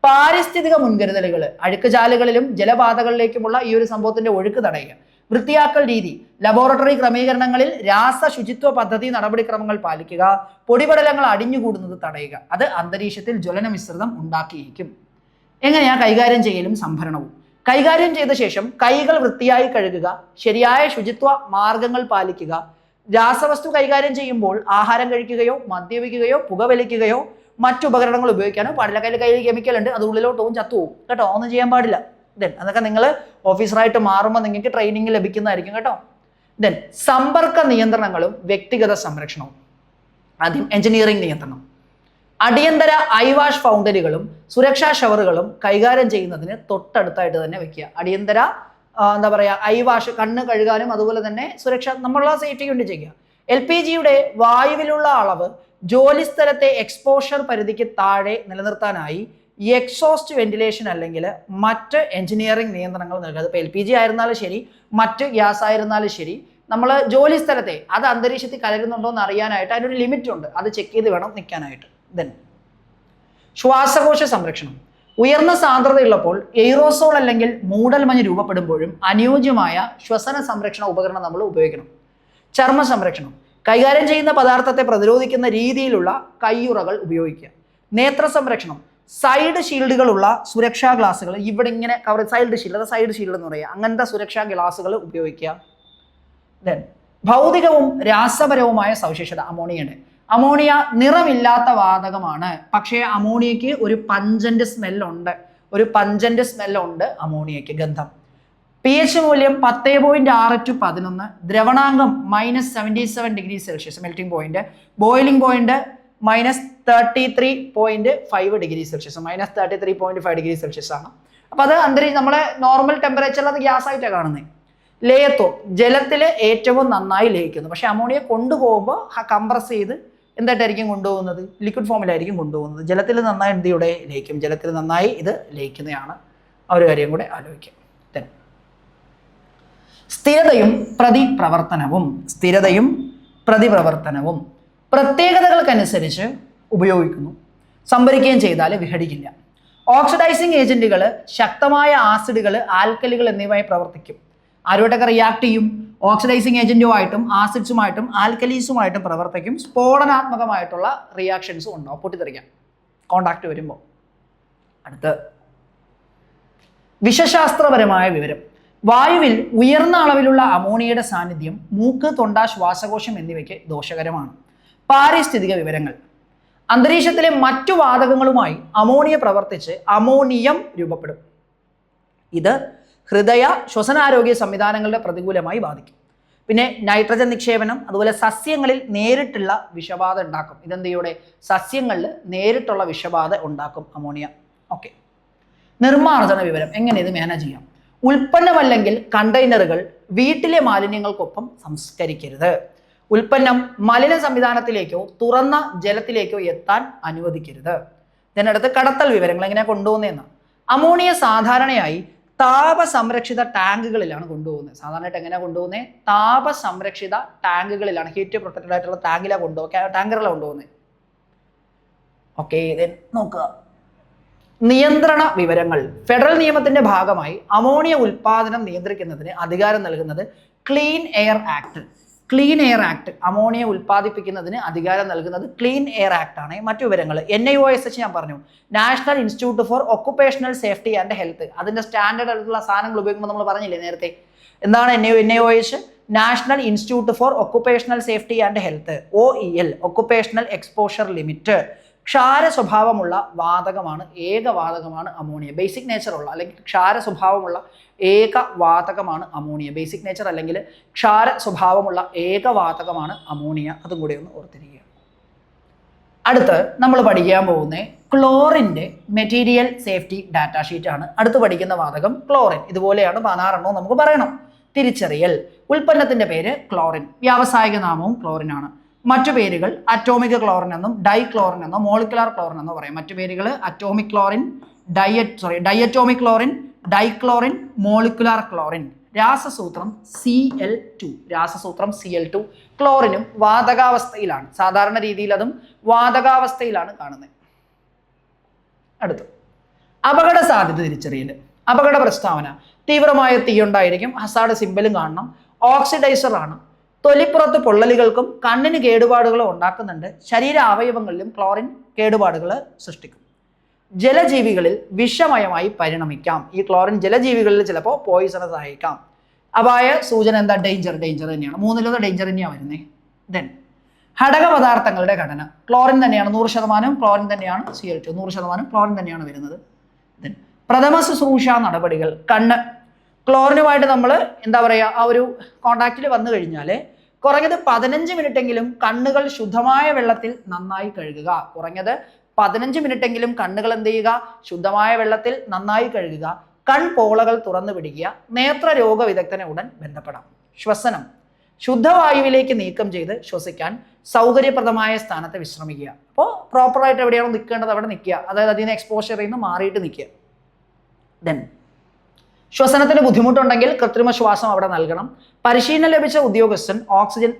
പാരിസ്ഥിതിക മുൻകരുതലുകൾ, അഴുക്കുചാലുകളിലും ജലപാതകളിലേക്കുമുള്ള ഈ ഒരു സംഭവത്തിന്റെ ഒഴുക്ക് തടയുക, വൃത്തിയാക്കൽ രീതി, ലബോറട്ടറി ക്രമീകരണങ്ങളിൽ രാസശുചിത്വ പദ്ധതി നടപടിക്രമങ്ങൾ പാലിക്കുക, പൊടിപടലങ്ങൾ അടിഞ്ഞുകൂടുന്നത് തടയുക. അത് അന്തരീക്ഷത്തിൽ ജ്വലന മിശ്രിതം ഉണ്ടാക്കിയിരിക്കും. എങ്ങനെയാ കൈകാര്യം ചെയ്യലും സംഭരണവും? കൈകാര്യം ചെയ്ത ശേഷം കൈകൾ വൃത്തിയായി കഴുകുക, ശരിയായ ശുചിത്വ മാർഗങ്ങൾ പാലിക്കുക. രാസവസ്തു കൈകാര്യം ചെയ്യുമ്പോൾ ആഹാരം കഴിക്കുകയോ മദ്യപിക്കുകയോ പുകവലിക്കുകയോ മറ്റുപകരണങ്ങൾ ഉപയോഗിക്കാനോ പാടില്ല. കയ്യിൽ കെമിക്കൽ ഉണ്ട്, അത് ഉള്ളിലോട്ട് പോകും, ചത്തുപോകും കേട്ടോ. ഒന്നും ചെയ്യാൻ പാടില്ല. ദെൻ അതൊക്കെ നിങ്ങൾ ഓഫീസറായിട്ട് മാറുമ്പോൾ നിങ്ങൾക്ക് ട്രെയിനിങ് ലഭിക്കുന്നതായിരിക്കും കേട്ടോ. ദെൻ സമ്പർക്ക നിയന്ത്രണങ്ങളും വ്യക്തിഗത സംരക്ഷണവും. ആദ്യം എഞ്ചിനീയറിംഗ് നിയന്ത്രണം. അടിയന്തര ഐവാഷ് ഫൗണ്ടനുകളും സുരക്ഷാ ഷവറുകളും കൈകാര്യം ചെയ്യുന്നതിന് തൊട്ടടുത്തായിട്ട് തന്നെ വെക്കുക. അടിയന്തര എന്താ പറയുക, ഐവാഷ് കണ്ണ് കഴുകാനും അതുപോലെ തന്നെ സുരക്ഷ നമ്മളുള്ള സേഫ്റ്റിക്ക് വേണ്ടി ചെയ്യുക. LPGയുടെ വായുവിലുള്ള അളവ് ജോലി സ്ഥലത്തെ എക്സ്പോഷർ പരിധിക്ക് താഴെ നിലനിർത്താനായി എക്സോസ്റ്റ് വെന്റിലേഷൻ അല്ലെങ്കിൽ മറ്റ് എഞ്ചിനീയറിംഗ് നിയന്ത്രണങ്ങൾ നൽകുക. ഇപ്പോൾ LPG ആയിരുന്നാലും ശരി, മറ്റ് ഗ്യാസ് ആയിരുന്നാലും ശരി, നമ്മൾ ജോലി സ്ഥലത്തെ അത് അന്തരീക്ഷത്തിൽ കലരുന്നുണ്ടോ എന്ന് അറിയാനായിട്ട് അതിനൊരു ലിമിറ്റ് ഉണ്ട്, അത് ചെക്ക് ചെയ്ത് വേണം നിൽക്കാനായിട്ട്. ദെൻ ശ്വാസകോശ സംരക്ഷണം. ഉയർന്ന സാന്ദ്രതയുള്ളപ്പോൾ എയ്റോസോൾ അല്ലെങ്കിൽ മൂടൽമഞ്ഞ് രൂപപ്പെടുമ്പോഴും അനുയോജ്യമായ ശ്വസന സംരക്ഷണ ഉപകരണം നമ്മൾ ഉപയോഗിക്കണം. ചർമ്മ സംരക്ഷണം. കൈകാര്യം ചെയ്യുന്ന പദാർത്ഥത്തെ പ്രതിരോധിക്കുന്ന രീതിയിലുള്ള കയ്യുറകൾ ഉപയോഗിക്കുക. നേത്ര സംരക്ഷണം. സൈഡ് ഷീൽഡുകളുള്ള സുരക്ഷാ ഗ്ലാസുകൾ, ഇവിടെ ഇങ്ങനെ കവർ സൈഡ് ഷീൽഡ് എന്ന് പറയുക, അങ്ങനത്തെ സുരക്ഷാ ഗ്ലാസുകൾ ഉപയോഗിക്കുക. ദെൻ ഭൗതികവും രാസപരവുമായ സവിശേഷത അമോണിയയുടെ. അമോണിയ നിറമില്ലാത്ത വാതകമാണ്, പക്ഷേ അമോണിയയ്ക്ക് ഒരു പഞ്ചന്റ് സ്മെല്ലുണ്ട്. അമോണിയയ്ക്ക് ഗന്ധം. pH മൂല്യം 10.6 to 11, ദ്രവണാംഗം -77 degree Celsius melting point, boiling point -33.5 degree Celsius, -33.5 degree Celsius ആണ്. അപ്പൊ അത് അന്തരീക്ഷം നമ്മളെ നോർമൽ ടെമ്പറേച്ചറിൽ അത് ഗ്യാസ് ആയിട്ടാണ് കാണുന്നത്. ലയത്വം, ജലത്തിൽ ഏറ്റവും നന്നായി ലയിക്കുന്നു. പക്ഷെ അമോണിയ കൊണ്ടുപോകുമ്പോൾ കംപ്രസ് ചെയ്ത് എന്തായിട്ടായിരിക്കും കൊണ്ടുപോകുന്നത്? ലിക്വിഡ് ഫോമിലായിരിക്കും കൊണ്ടുപോകുന്നത്. ജലത്തിൽ നന്നായി എന്തിയുടെ ലയിക്കും, ജലത്തിൽ നന്നായി ഇത് ലയിക്കുന്നതാണ്. ആ ഒരു കാര്യം കൂടെ ആലോചിക്കാം. സ്ഥിരതയും പ്രതിപ്രവർത്തനവും പ്രത്യേകതകൾക്കനുസരിച്ച് ഉപയോഗിക്കുന്നു. സംഭരിക്കുകയും ചെയ്താൽ വിഘടിക്കില്ല. ഓക്സിഡൈസിങ് ഏജന്റുകൾ ശക്തമായ ആസിഡുകൾ, ആൽക്കലികൾ എന്നിവയായി പ്രവർത്തിക്കും. ആരുമായിട്ടൊക്കെ റിയാക്ട് ചെയ്യും? ഓക്സിഡൈസിങ് ഏജന്റുമായിട്ടും ആസിഡ്സുമായിട്ടും ആൽക്കലീസുമായിട്ടും പ്രവർത്തിക്കും. സ്ഫോടനാത്മകമായിട്ടുള്ള റിയാക്ഷൻസും ഉണ്ടാവും, പൊട്ടിത്തെറിക്കാം കോണ്ടാക്ട് വരുമ്പോൾ. അടുത്ത് വിഷശാസ്ത്രപരമായ വിവരം. വായുവിൽ ഉയർന്ന അളവിലുള്ള അമോണിയയുടെ സാന്നിധ്യം മൂക്ക്, തൊണ്ട, ശ്വാസകോശം എന്നിവയ്ക്ക് ദോഷകരമാണ്. പാരിസ്ഥിതിക വിവരങ്ങൾ. അന്തരീക്ഷത്തിലെ മറ്റു വാതകങ്ങളുമായി അമോണിയ പ്രവർത്തിച്ച് അമോണിയം രൂപപ്പെടും. ഇത് ഹൃദയ ശ്വസനാരോഗ്യ സംവിധാനങ്ങളുടെ പ്രതികൂലമായി ബാധിക്കും. പിന്നെ നൈട്രജൻ നിക്ഷേപനം, അതുപോലെ സസ്യങ്ങളിൽ നേരിട്ടുള്ള വിഷബാധ ഉണ്ടാക്കും. ഇതെന്തിയുടെ സസ്യങ്ങളിൽ നേരിട്ടുള്ള വിഷബാധ ഉണ്ടാക്കും അമോണിയ. ഓക്കെ. നിർമ്മാർജ്ജന വിവരം. എങ്ങനെ ഇത് മാനേജ് ചെയ്യാം? ഉൽപ്പന്നമല്ലെങ്കിൽ കണ്ടെയ്നറുകൾ വീട്ടിലെ മാലിന്യങ്ങൾക്കൊപ്പം സംസ്കരിക്കരുത്. ഉൽപ്പന്നം മലിന സംവിധാനത്തിലേക്കോ തുറന്ന ജലത്തിലേക്കോ എത്താൻ അനുവദിക്കരുത്. ഇതിനടുത്ത് കടത്തൽ വിവരങ്ങൾ എങ്ങനെ കൊണ്ടുപോകുന്നതെന്ന്. അമോണിയ സാധാരണയായി താപസംരക്ഷിത ടാങ്കുകളിലാണ് കൊണ്ടുപോകുന്നത്. സാധാരണയായിട്ട് എങ്ങനെയാണ് കൊണ്ടുപോകുന്നത്? താപസംരക്ഷിത ടാങ്കുകളിലാണ്, ഹീറ്റ് പ്രൊട്ടക്റ്റഡ് ആയിട്ടുള്ള ടാങ്കിലാണ് ടാങ്കറിലാണ് കൊണ്ടുപോകുന്നത്. ഓക്കെ, നോക്കുക. നിയന്ത്രണ വിവരങ്ങൾ. ഫെഡറൽ നിയമത്തിന്റെ ഭാഗമായി അമോണിയ ഉൽപാദനം നിയന്ത്രിക്കുന്നതിന് അധികാരം നൽകുന്നത് ക്ലീൻ എയർ ആക്ട്. അമോണിയ ഉൽപ്പാദിപ്പിക്കുന്നതിന് അധികാരം നൽകുന്നത് ക്ലീൻ എയർ ആക്ട് ആണ്. മറ്റു വിവരങ്ങൾ NIOSH ഞാൻ പറഞ്ഞു, national institute for occupational safety and health. അതിന്റെ സ്റ്റാൻഡേർഡ് ആയിട്ടുള്ള സാധനങ്ങൾ ഉപയോഗിക്കുമ്പോൾ നമ്മൾ പറഞ്ഞില്ലേ നേരത്തെ. എന്താണ് NIOSH? National institute for occupational safety and health, OEL, occupational exposure limit. ക്ഷാര സ്വഭാവമുള്ള വാതകമാണ്, ഏക വാതകമാണ് അമോണിയ. ബേസിക് നേച്ചർ ഉള്ള അല്ലെങ്കിൽ ക്ഷാര സ്വഭാവമുള്ള ഏക വാതകമാണ് അമോണിയ. ബേസിക് നേച്ചർ അല്ലെങ്കിൽ ക്ഷാര സ്വഭാവമുള്ള ഏക വാതകമാണ് അമോണിയ. അതും കൂടി ഒന്ന് ഓർത്തിരിക്കുക. അടുത്ത് നമ്മൾ പഠിക്കാൻ പോകുന്ന ക്ലോറിൻ്റെ മെറ്റീരിയൽ സേഫ്റ്റി ഡാറ്റാ ഷീറ്റാണ്. അടുത്ത് പഠിക്കുന്ന വാതകം ക്ലോറിൻ. ഇതുപോലെയാണ് 16 എണ്ണവും നമുക്ക് പറയണം. തിരിച്ചറിയൽ. ഉൽപ്പന്നത്തിന്റെ പേര് ക്ലോറിൻ, വ്യാവസായിക നാമവും ക്ലോറിൻ ആണ്. മറ്റു പേരുകൾ അറ്റോമിക് ക്ലോറിൻ എന്നും ഡൈക്ലോറിൻ എന്നോ മോളിക്കുലാർ ക്ലോറിൻ എന്നോ പറയും. മറ്റു പേരുകൾ atomic chlorine, diatomic chlorine, dichlorine, molecular chlorine. രാസസൂത്രം Cl2. രാസസൂത്രം Cl2. ക്ലോറിനും വാതകാവസ്ഥയിലാണ്. സാധാരണ രീതിയിൽ അതും വാതകാവസ്ഥയിലാണ് കാണുന്നത്. അടുത്ത് അപകട സാധ്യത തിരിച്ചറിയൽ. അപകട പ്രസ്താവന: തീവ്രമായ തീയുണ്ടായിരിക്കും, ഹസാർഡ് സിമ്പലും കാണണം, ഓക്സിഡൈസർ ആണ്, തൊലിപ്പുറത്ത് പൊള്ളലുകൾക്കും കണ്ണിന് കേടുപാടുകളും ഉണ്ടാക്കുന്നുണ്ട്, ശരീര അവയവങ്ങളിലും ക്ലോറിൻ കേടുപാടുകൾ സൃഷ്ടിക്കും. ജലജീവികളിൽ വിഷമയമായി പരിണമിക്കാം. ഈ ക്ലോറിൻ ജലജീവികളിൽ ചിലപ്പോൾ പോയിസണസ് ആയേക്കാം. അപായ സൂചന എന്താ? ഡേഞ്ചർ തന്നെയാണ്. മൂന്നിലൊന്ന് ഡേഞ്ചർ തന്നെയാണ് വരുന്നത്. ദെൻ ഘടക പദാർത്ഥങ്ങളുടെ ഘടന. ക്ലോറിൻ തന്നെയാണ്, 100% ക്ലോറിൻ തന്നെയാണ്. Cl2 100% ക്ലോറിൻ തന്നെയാണ് വരുന്നത്. ദെൻ പ്രഥമ ശുശ്രൂഷ നടപടികൾ. കണ്ണ് ക്ലോറിനുമായിട്ട് നമ്മൾ എന്താ പറയുക, ആ ഒരു കോണ്ടാക്റ്റിൽ വന്നു കഴിഞ്ഞാൽ കുറഞ്ഞത് 15 മിനിറ്റെങ്കിലും കണ്ണുകൾ ശുദ്ധമായ വെള്ളത്തിൽ നന്നായി കഴുകുക. കുറഞ്ഞത് 15 മിനിറ്റെങ്കിലും കണ്ണുകൾ എന്ത് ചെയ്യുക? ശുദ്ധമായ വെള്ളത്തിൽ നന്നായി കഴുകുക. കൺപോളകൾ തുറന്നു പിടിക്കുക. നേത്ര രോഗ വിദഗ്ധനെ ഉടൻ ബന്ധപ്പെടാം. ശ്വസനം: ശുദ്ധവായുവിലേക്ക് നീക്കം ചെയ്ത് ശ്വസിക്കാൻ സൗകര്യപ്രദമായ സ്ഥാനത്ത് വിശ്രമിക്കുക. അപ്പോൾ പ്രോപ്പറായിട്ട് എവിടെയാണോ നിൽക്കേണ്ടത് അവിടെ നിൽക്കുക. അതായത് അതിന് എക്സ്പോഷറിൽ നിന്ന് മാറിയിട്ട് നിൽക്കുക. ദെൻ ശ്വസനത്തിന് ബുദ്ധിമുട്ടുണ്ടെങ്കിൽ കൃത്രിമ ശ്വാസം അവിടെ നൽകണം. പരിശീലനം ലഭിച്ച ഉദ്യോഗസ്ഥൻ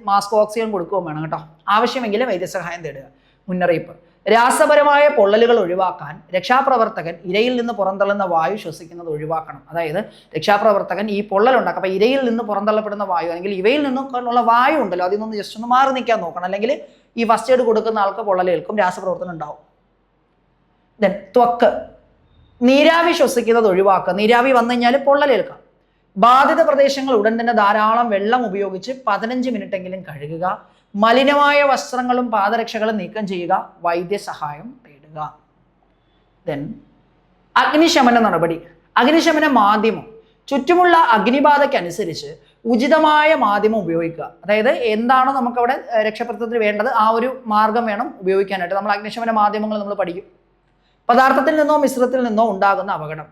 മാസ്ക് ഓക്സിജൻ കൊടുക്കുകയും വേണം കേട്ടോ. ആവശ്യമെങ്കിൽ വൈദ്യസഹായം തേടുക. മുന്നറിയിപ്പ്: രാസപരമായ പൊള്ളലുകൾ ഒഴിവാക്കാൻ രക്ഷാപ്രവർത്തകൻ ഇരയിൽ നിന്ന് പുറന്തള്ളുന്ന വായു ശ്വസിക്കുന്നത് ഒഴിവാക്കണം. അതായത് രക്ഷാപ്രവർത്തകൻ ഈ പൊള്ളലുണ്ടാക്കും. അപ്പോൾ ഇരയിൽ നിന്ന് പുറന്തള്ളപ്പെടുന്ന വായു അല്ലെങ്കിൽ ഇവയിൽ നിന്നുള്ള വായു ഉണ്ടല്ലോ, അതിൽ നിന്ന് ജസ്റ്റ് ഒന്ന് മാറി നിൽക്കാൻ നോക്കണം. അല്ലെങ്കിൽ ഈ ഫസ്റ്റ് എയ്ഡ് കൊടുക്കുന്ന ആൾക്ക് പൊള്ളലേൽക്കും, രാസപ്രവർത്തനം ഉണ്ടാവും. ദെൻ ത്വക്ക്: നീരാവി ശ്വസിക്കുന്നത് ഒഴിവാക്കുക. നീരാവി വന്നു കഴിഞ്ഞാൽ പൊള്ളലേൽക്കാം. ബാധിത പ്രദേശങ്ങൾ ഉടൻ തന്നെ ധാരാളം വെള്ളം ഉപയോഗിച്ച് 15 മിനിറ്റെങ്കിലും കഴുകുക. മലിനമായ വസ്ത്രങ്ങളും പാദരക്ഷകളും നീക്കം ചെയ്യുക. വൈദ്യസഹായം തേടുക. ദെൻ അഗ്നിശമന നടപടി. അഗ്നിശമന മാധ്യമം: ചുറ്റുമുള്ള അഗ്നിബാധയ്ക്കനുസരിച്ച് ഉചിതമായ മാധ്യമം ഉപയോഗിക്കുക. അതായത് എന്താണോ നമുക്കവിടെ രക്ഷപ്പെടുത്തത്തിന് വേണ്ടത് ആ ഒരു മാർഗം വേണം ഉപയോഗിക്കാനായിട്ട്. നമ്മൾ അഗ്നിശമന മാധ്യമങ്ങൾ നമ്മൾ പഠിക്കും. പദാർത്ഥത്തിൽ നിന്നോ മിശ്രിതത്തിൽ നിന്നോ ഉണ്ടാകുന്ന അപകടം.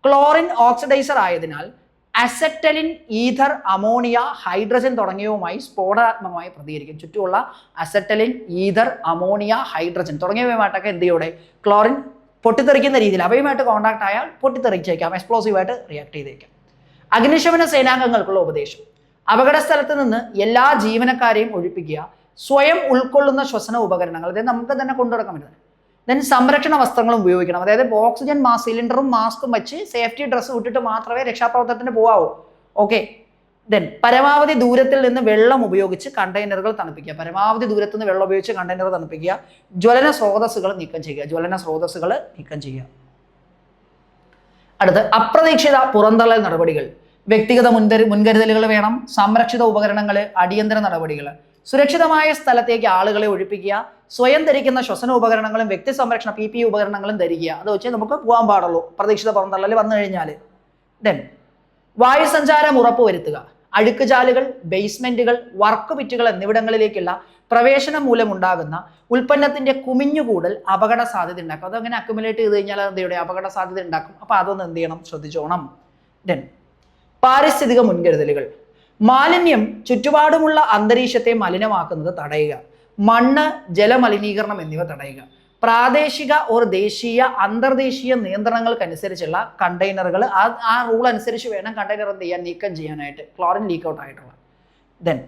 ക്ലോറിൻ ഓക്സിഡൈസർ ആയതിനാൽ അസെറ്റലിൻ, ഈഥർ, അമോണിയ, ഹൈഡ്രജൻ തുടങ്ങിയവയുമായി സ്ഫോടനാത്മകമായി പ്രതികരിക്കും. ചുറ്റുമുള്ള അസെറ്റലിൻ, ഈഥർ, അമോണിയ, ഹൈഡ്രജൻ തുടങ്ങിയവയുമായിട്ടൊക്കെ എന്ത് ചെയ്യൂടെ? ക്ലോറിൻ പൊട്ടിത്തെറിക്കുന്ന രീതിയിൽ അവയുമായിട്ട് കോൺടാക്ട് ആയാൽ പൊട്ടിത്തെറിച്ചേക്കാം, എക്സ്പ്ലോസീവായിട്ട് റിയാക്ട് ചെയ്തേക്കാം. അഗ്നിശമന സേനാംഗങ്ങൾക്കുള്ള ഉപദേശം: അപകട സ്ഥലത്ത് നിന്ന് എല്ലാ ജീവനക്കാരെയും ഒഴിപ്പിക്കുക. സ്വയം ഉൾക്കൊള്ളുന്ന ശ്വസന ഉപകരണങ്ങൾ, അതായത് നമുക്ക് തന്നെ കൊണ്ടുനടക്കാൻ പറ്റുന്നത്. ദെൻ സംരക്ഷണ വസ്ത്രങ്ങളും ഉപയോഗിക്കണം. അതായത് ഓക്സിജൻ സിലിണ്ടറും മാസ്കും വെച്ച് സേഫ്റ്റി ഡ്രസ്സ് വിട്ടിട്ട് മാത്രമേ രക്ഷാപ്രവർത്തനത്തിന് പോകാവൂ. ഓക്കെ. ദെൻ പരമാവധി ദൂരത്തിൽ നിന്ന് വെള്ളം ഉപയോഗിച്ച് കണ്ടെയ്നറുകൾ തണുപ്പിക്കുക. പരമാവധി ദൂരത്തിൽ നിന്ന് വെള്ളം ഉപയോഗിച്ച് കണ്ടെയ്നർ തണുപ്പിക്കുക. ജ്വലന സ്രോതസ്സുകൾ നീക്കം ചെയ്യുക. അടുത്ത് അപ്രതീക്ഷിത പുറന്തള്ളൽ നടപടികൾ. വ്യക്തിഗത മുൻകരുതലുകൾ വേണം. സംരക്ഷിത ഉപകരണങ്ങൾ, അടിയന്തര നടപടികൾ. സുരക്ഷിതമായ സ്ഥലത്തേക്ക് ആളുകളെ ഒഴിപ്പിക്കുക. സ്വയം ധരിക്കുന്ന ശ്വസന ഉപകരണങ്ങളും വ്യക്തി സംരക്ഷണ PPE ഉപകരണങ്ങളും ധരിക്കുക. അത് വെച്ച് നമുക്ക് പോകാൻ പാടുള്ളൂ പ്രതീക്ഷിത പുറന്തള്ളൽ വന്നു കഴിഞ്ഞാൽ. ദെൻ വായുസഞ്ചാരം ഉറപ്പുവരുത്തുക. അഴുക്കുചാലുകൾ, ബേസ്മെന്റുകൾ, വർക്ക് പിറ്റുകൾ എന്നിവിടങ്ങളിലേക്കുള്ള പ്രവേശനം മൂലമുണ്ടാകുന്ന ഉൽപ്പന്നത്തിന്റെ കുമിഞ്ഞുകൂടൽ അപകട സാധ്യത ഉണ്ടാക്കും. അതങ്ങനെ അക്യുമുലേറ്റ് ചെയ്ത് കഴിഞ്ഞാൽ എന്തെയുടെ അപകട സാധ്യത ഉണ്ടാക്കും. അപ്പോൾ അതൊന്ന് എന്ത് ചെയ്യണം? ശ്രദ്ധിച്ചോണം. ദെൻ പാരിസ്ഥിതിക മുൻകരുതലുകൾ. മാലിന്യം ചുറ്റുപാടുമുള്ള അന്തരീക്ഷത്തെ മലിനമാക്കുന്നത് തടയുക. മണ്ണ്, ജലമലിനീകരണം എന്നിവ തടയുക. പ്രാദേശിക ദേശീയ അന്തർദേശീയ നിയന്ത്രണങ്ങൾക്കനുസരിച്ചുള്ള കണ്ടെയ്നറുകൾ ആ റൂൾ അനുസരിച്ച് വേണം കണ്ടെയ്നർ എന്ത് ചെയ്യാൻ? നീക്കം ചെയ്യാനായിട്ട്, ക്ലോറിൻ ലീക്ക് ഔട്ട് ആയിട്ടുള്ള. ദെൻ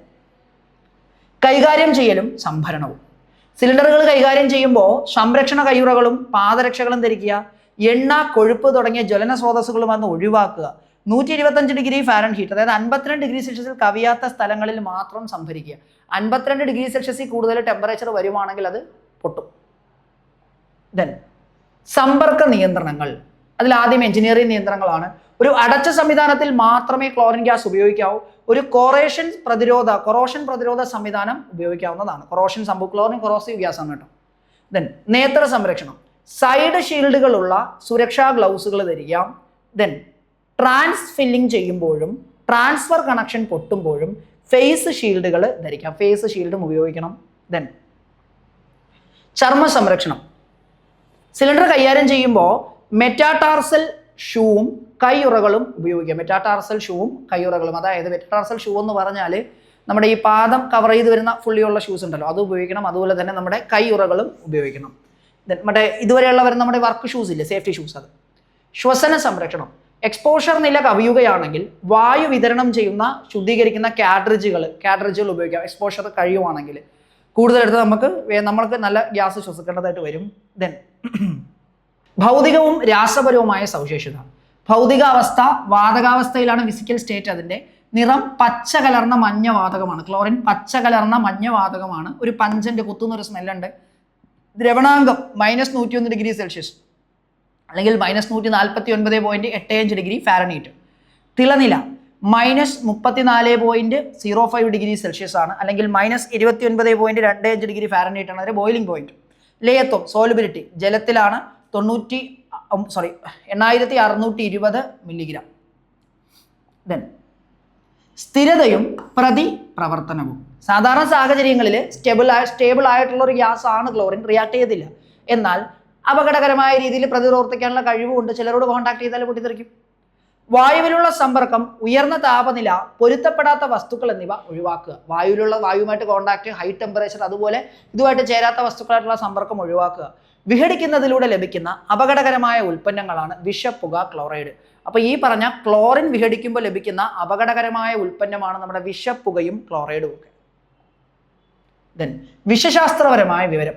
കൈകാര്യം ചെയ്യലും സംഭരണവും. സിലിണ്ടറുകൾ കൈകാര്യം ചെയ്യുമ്പോൾ സംരക്ഷണ കയ്യുറകളും പാദരക്ഷകളും ധരിക്കുക. എണ്ണ, കൊഴുപ്പ് തുടങ്ങിയ ജ്വലന സ്രോതസ്സുകളും അന്ന് ഒഴിവാക്കുക. 125 ഡിഗ്രി ഫാരൻഹീറ്റ്, അതായത് 52 ഡിഗ്രി സെൽഷ്യസിൽ കവിയാത്ത സ്ഥലങ്ങളിൽ മാത്രം സംഭരിക്കുക. 52 ഡിഗ്രി സെൽഷ്യസിൽ കൂടുതൽ ടെമ്പറേച്ചർ വരുവാണെങ്കിൽ അത് പൊട്ടും. ദെൻ സമ്പർക്ക നിയന്ത്രണങ്ങൾ. അതിൽ ആദ്യം എഞ്ചിനീയറിംഗ് നിയന്ത്രണങ്ങളാണ്. ഒരു അടച്ച സംവിധാനത്തിൽ മാത്രമേ ക്ലോറിൻ ഗ്യാസ് ഉപയോഗിക്കാവൂ. ഒരു കൊറോഷൻ പ്രതിരോധ സംവിധാനം ഉപയോഗിക്കാവുന്നതാണ്. ക്ലോറിൻ കൊറോസീവ് ഗ്യാസ് ആണ് കേട്ടോ. ദെൻ നേത്ര സംരക്ഷണം. സൈഡ് ഷീൽഡുകളുള്ള സുരക്ഷാ ഗ്ലൗസുകൾ ധരിക്കാം. ദെൻ ട്രാൻസ് ഫില്ലിംഗ് ചെയ്യുമ്പോഴും ട്രാൻസ്ഫർ കണക്ഷൻ പൊട്ടുമ്പോഴും ഫേസ് ഷീൽഡുകൾ ധരിക്കാം. ഫേസ് ഷീൽഡും ഉപയോഗിക്കണം. ദെൻ ചർമ്മ സംരക്ഷണം. സിലിണ്ടർ കൈകാര്യം ചെയ്യുമ്പോൾ മെറ്റാടാർസൽ ഷൂവും കൈയുറകളും ഉപയോഗിക്കുക. മെറ്റാടാർസൽ ഷൂവും കൈയുറകളും, അതായത് മെറ്റാടാർസൽ ഷൂ എന്ന് പറഞ്ഞാൽ നമ്മുടെ ഈ പാദം കവർ ചെയ്ത് വരുന്ന ഫുള്ളിയുള്ള ഷൂസ് ഉണ്ടല്ലോ, അത് ഉപയോഗിക്കണം. അതുപോലെ തന്നെ നമ്മുടെ കൈയുറകളും ഉപയോഗിക്കണം. മറ്റേ ഇതുവരെയുള്ളവർ നമ്മുടെ വർക്ക് ഷൂസ് ഇല്ലേ, സേഫ്റ്റി ഷൂസ്. അത് ശ്വസന സംരക്ഷണം. എക്സ്പോഷർ നില കവിയുകയാണെങ്കിൽ വായു വിതരണം ചെയ്യുന്ന ശുദ്ധീകരിക്കുന്ന കാട്രിഡ്ജുകൾ ഉപയോഗിക്കാം. എക്സ്പോഷർ കഴിയുവാണെങ്കിൽ കൂടുതലെടുത്ത് നമ്മൾക്ക് നല്ല ഗ്യാസ് ശ്വസിക്കേണ്ടതായിട്ട് വരും. ദെൻ ഭൗതികവും രാസപരവുമായ സവിശേഷത. ഭൗതികാവസ്ഥ വാതകാവസ്ഥയിലാണ് ഫിസിക്കൽ സ്റ്റേറ്റ്. അതിൻ്റെ നിറം പച്ച കലർന്ന മഞ്ഞ വാതകമാണ്. ക്ലോറിൻ പച്ച കലർന്ന മഞ്ഞ വാതകമാണ്. ഒരു പഞ്ചന്റ് കുത്തുന്നൊരു സ്മെല്ലുണ്ട്. ദ്രവണാങ്കം -101°C അല്ലെങ്കിൽ -149.85°F. തിളനില -34.05°C ആണ്, അല്ലെങ്കിൽ -29.25°F ആണ് അതിന്റെ ബോയിലിംഗ് പോയിന്റ്. ലയത്വം സോലുബിലിറ്റി ജലത്തിലാണ് 8620 മില്ലിഗ്രാം. ദെൻ സ്ഥിരതയും പ്രതിപ്രവർത്തനവും. സാധാരണ സാഹചര്യങ്ങളിൽ സ്റ്റേബിൾ ആയിട്ടുള്ള ഒരു ഗ്യാസ് ആണ് ക്ലോറിൻ, റിയാക്ട് ചെയ്യത്തില്ല. എന്നാൽ അപകടകരമായ രീതിയിൽ പ്രതിപ്രവർത്തിക്കാനുള്ള കഴിവുകൊണ്ട് ചിലരോട് കോൺടാക്ട് ചെയ്താൽ പൊട്ടിത്തെറിക്കും. വായുവിലുള്ള സമ്പർക്കം, ഉയർന്ന താപനില, പൊരുത്തപ്പെടാത്ത വസ്തുക്കൾ എന്നിവ ഒഴിവാക്കുക. വായുവുമായിട്ട് കോൺടാക്ട്, ഹൈ ടെമ്പറേച്ചർ, അതുപോലെ ഇതുമായിട്ട് ചേരാത്ത വസ്തുക്കളായിട്ടുള്ള സമ്പർക്കം ഒഴിവാക്കുക. വിഘടിക്കുന്നതിലൂടെ ലഭിക്കുന്ന അപകടകരമായ ഉൽപ്പന്നങ്ങളാണ് വിഷപ്പുക, ക്ലോറൈഡ്. അപ്പോൾ ഈ പറഞ്ഞ ക്ലോറിൻ വിഘടിക്കുമ്പോൾ ലഭിക്കുന്ന അപകടകരമായ ഉൽപ്പന്നമാണ് നമ്മുടെ വിഷപ്പുകയും ക്ലോറൈഡും ഒക്കെ. ദെൻ വിഷശാസ്ത്രപരമായ വിവരം.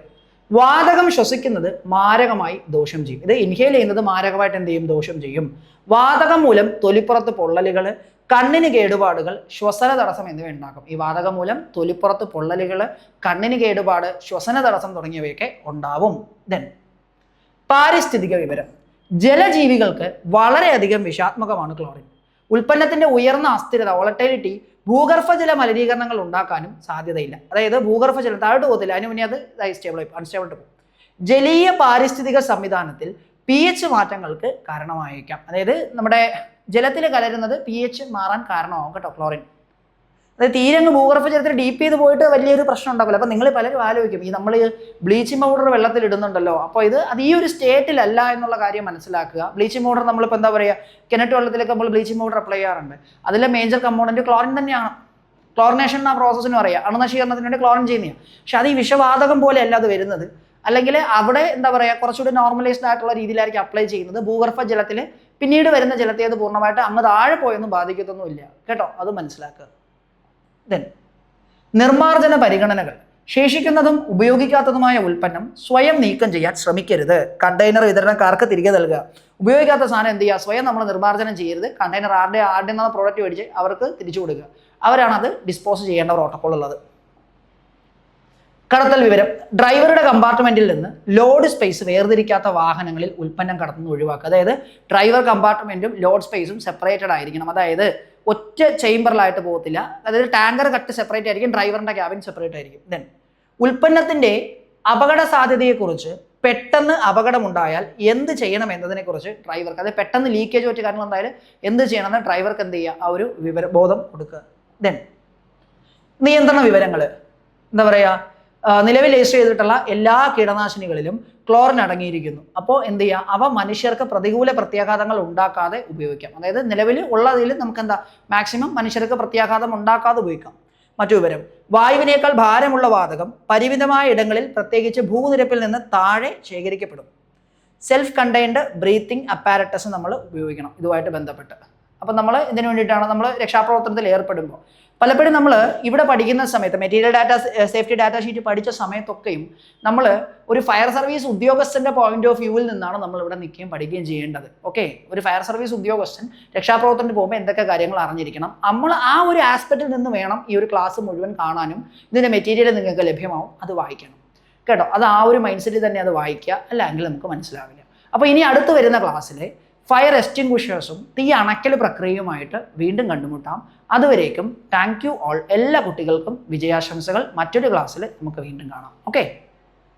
വാതകം ശ്വസിക്കുന്നത് മാരകമായി ദോഷം ചെയ്യും. ഇത് ഇൻഹേൽ ചെയ്യുന്നത് മാരകമായിട്ട് എന്ത് ചെയ്യും? ദോഷം ചെയ്യും. വാതകം മൂലം തൊലിപ്പുറത്ത് പൊള്ളലുകൾ, കണ്ണിന് കേടുപാടുകൾ, ശ്വസന തടസ്സം എന്നിവ ഉണ്ടാക്കും. ഈ വാതകം മൂലം തൊലിപ്പുറത്ത് പൊള്ളലുകൾ, കണ്ണിന് കേടുപാട്, ശ്വസന തടസ്സം തുടങ്ങിയവയൊക്കെ ഉണ്ടാവും. ദെൻ പാരിസ്ഥിതിക വിവരം. ജലജീവികൾക്ക് വളരെയധികം വിഷാത്മകമാണ് ക്ലോറിൻ. ഉൽപ്പന്നത്തിന്റെ ഉയർന്ന അസ്ഥിരത, വോളറ്റിലിറ്റി, ഭൂഗർഭജല മലിനീകരണങ്ങൾ ഉണ്ടാക്കാനും സാധ്യതയില്ല. അതായത് ഭൂഗർഭജലം താഴോട്ട് പോകത്തില്ല, അതിന് മുന്നേ അത് അൺസ്റ്റേബിൾ പോകും. ജലീയ പാരിസ്ഥിതിക സംവിധാനത്തിൽ pH മാറ്റങ്ങൾക്ക് കാരണമായേക്കാം. അതായത് നമ്മുടെ ജലത്തിൽ കലരുന്നത് pH മാറാൻ കാരണമാകും കേട്ടോ ക്ലോറിൻ. അതായത് തീരങ്ങ് ഭൂഗർഭജലത്തിൽ ഡീപ്പ് ചെയ്ത് പോയിട്ട് വലിയൊരു പ്രശ്നം ഉണ്ടാക്കില്ല. അപ്പം നിങ്ങൾ പലരും ആലോചിക്കും, ഈ നമ്മൾ ബ്ലീച്ചിങ് പൗഡർ വെള്ളത്തിൽ ഇടുന്നുണ്ടല്ലോ, അപ്പോൾ അത് ഈ ഒരു സ്റ്റേറ്റിലല്ല എന്നുള്ള കാര്യം മനസ്സിലാക്കുക. ബ്ലീച്ചിങ് പൗഡർ നമ്മളിപ്പോൾ എന്താ പറയുക, കിണറ്റ് വെള്ളത്തിലൊക്കെ നമ്മൾ ബ്ലീച്ചിങ് പൗഡർ അപ്ലൈ ചെയ്യാറുണ്ട്. അതിലെ മേജർ കമ്പോണൻറ്റ് ക്ലോറിൻ തന്നെയാണ്. ക്ലോറിനേഷൻ ആ പ്രോസസ്സിന് പറയുക, അണുനശീകരണത്തിന് വേണ്ടി ക്ലോറിൻ ചെയ്യുന്നതാണ്. പക്ഷെ അത് ഈ വിഷവാതകം പോലെയല്ല അത് വരുന്നത്. അല്ലെങ്കിൽ അവിടെ എന്താ പറയുക, കുറച്ചുകൂടി നോർമലൈസ്ഡ് ആയിട്ടുള്ള രീതിയിലായിരിക്കും അപ്ലൈ ചെയ്യുന്നത്. ഭൂഗർഭ ജലത്തിൽ പിന്നീട് വരുന്ന ജലത്തെ അത് പൂർണ്ണമായിട്ട് അങ്ങ് താഴെ പോയൊന്നും ബാധിക്കത്തൊന്നുമില്ല കേട്ടോ, അത് മനസ്സിലാക്കുക. ദെൻ നിർമ്മാർജ്ജന പരിഗണനകൾ. ശേഷിക്കുന്നതും ഉപയോഗിക്കാത്തതുമായ ഉൽപ്പന്നം സ്വയം നീക്കം ചെയ്യാൻ ശ്രമിക്കരുത്. കണ്ടെയ്നർ വിതരണക്കാർക്ക് തിരികെ നൽകുക. ഉപയോഗിക്കാത്ത സാധനം എന്ത് ചെയ്യുക, സ്വയം നമ്മൾ നിർമ്മാർജ്ജനം ചെയ്യരുത്. കണ്ടെയ്നർ ആരുടെ പ്രോഡക്റ്റ് മേടിച്ച് അവർക്ക് തിരിച്ചു കൊടുക്കുക. അവരാണ് അത് ഡിസ്പോസ് ചെയ്യേണ്ട പ്രോട്ടോക്കോൾ ഉള്ളത്. കടത്തൽ വിവരം. ഡ്രൈവറുടെ കമ്പാർട്ട്മെന്റിൽ നിന്ന് ലോഡ് സ്പേസ് വേർതിരിക്കാത്ത വാഹനങ്ങളിൽ ഉൽപ്പന്നം കടത്തുന്നത് ഒഴിവാക്കുക. അതായത് ഡ്രൈവർ കമ്പാർട്ട്മെന്റും ലോഡ് സ്പേസും സെപ്പറേറ്റഡ് ആയിരിക്കണം. അതായത് ഒറ്റ ചേംബറിലായിട്ട് പോകത്തില്ല. അതായത് ടാങ്കർ കട്ട് സെപ്പറേറ്റ് ആയിരിക്കും, ഡ്രൈവറിന്റെ ക്യാബിൻ സെപ്പറേറ്റ് ആയിരിക്കും. ദെൻ ഉൽപ്പന്നത്തിന്റെ അപകട സാധ്യതയെക്കുറിച്ച്, പെട്ടെന്ന് അപകടമുണ്ടായാൽ എന്ത് ചെയ്യണം എന്നതിനെക്കുറിച്ച് ഡ്രൈവർക്ക്, അതായത് പെട്ടെന്ന് ലീക്കേജ് പറ്റിയ കാര്യങ്ങൾ ഉണ്ടായാൽ എന്ത് ചെയ്യണമെന്ന് ഡ്രൈവർക്ക് എന്ത് ചെയ്യുക, ആ ഒരു ബോധം കൊടുക്കുക. ദെൻ നിയന്ത്രണ വിവരങ്ങൾ. എന്താ പറയുക, നിലവിൽ രജിസ്റ്റർ ചെയ്തിട്ടുള്ള എല്ലാ കീടനാശിനികളിലും ക്ലോറിൻ അടങ്ങിയിരിക്കുന്നു. അപ്പോൾ എന്ത് ചെയ്യുക, അവ മനുഷ്യർക്ക് പ്രതികൂല പ്രത്യാഘാതങ്ങൾ ഉണ്ടാക്കാതെ ഉപയോഗിക്കാം. അതായത് നിലവിൽ ഉള്ളതിൽ നമുക്ക് എന്താ മാക്സിമം മനുഷ്യർക്ക് പ്രത്യാഘാതം ഉണ്ടാക്കാതെ ഉപയോഗിക്കാം. മറ്റു വിവരം. വായുവിനേക്കാൾ ഭാരമുള്ള വാതകം പരിമിതമായ ഇടങ്ങളിൽ, പ്രത്യേകിച്ച് ഭൂനിരപ്പിൽ നിന്ന് താഴെ ശേഖരിക്കപ്പെടും. സെൽഫ് കണ്ടെയ്ൻഡ് ബ്രീത്തിങ് അപ്പാരറ്റസ് നമ്മൾ ഉപയോഗിക്കണം ഇതുമായിട്ട് ബന്ധപ്പെട്ട്. അപ്പം നമ്മൾ ഇതിനു വേണ്ടിയിട്ടാണ് നമ്മൾ രക്ഷാപ്രവർത്തനത്തിൽ ഏർപ്പെടുമ്പോൾ പലപ്പോഴും നമ്മൾ ഇവിടെ പഠിക്കുന്ന സമയത്ത് മെറ്റീരിയൽ സേഫ്റ്റി ഡാറ്റ ഷീറ്റ് പഠിച്ച സമയത്തൊക്കെയും നമ്മൾ ഒരു ഫയർ സർവീസ് ഉദ്യോഗസ്ഥൻ്റെ പോയിന്റ് ഓഫ് വ്യൂവിൽ നിന്നാണ് നമ്മൾ ഇവിടെ നിൽക്കുകയും പഠിക്കുകയും ചെയ്യേണ്ടത്. ഓക്കെ, ഒരു ഫയർ സർവീസ് ഉദ്യോഗസ്ഥൻ രക്ഷാപ്രവർത്തനത്തിന് പോകുമ്പോൾ എന്തൊക്കെ കാര്യങ്ങൾ അറിഞ്ഞിരിക്കണം, നമ്മൾ ആ ഒരു ആസ്പെക്റ്റിൽ നിന്ന് വേണം ഈ ഒരു ക്ലാസ് മുഴുവൻ കാണാനും. ഇതിൻ്റെ മെറ്റീരിയൽ നിങ്ങൾക്ക് ലഭ്യമാവും, അത് വായിക്കണം കേട്ടോ. അത് ആ ഒരു മൈൻഡ് സെറ്റിൽ തന്നെ അത് വായിക്കുക, അല്ലെങ്കിൽ നമുക്ക് മനസ്സിലാവില്ല. അപ്പോൾ ഇനി അടുത്ത് വരുന്ന ക്ലാസ്സിൽ ഫയർ എക്സ്റ്റിംഗ്വിഷേഴ്സും തീ അണക്കൽ പ്രക്രിയയുമായിട്ട് വീണ്ടും കണ്ടുമുട്ടാം. അതുവരേക്കും താങ്ക് യു ഓൾ. എല്ലാ കുട്ടികൾക്കും വിജയാശംസകൾ. മറ്റൊരു ക്ലാസ്സിൽ നമുക്ക് വീണ്ടും കാണാം. ഓക്കെ.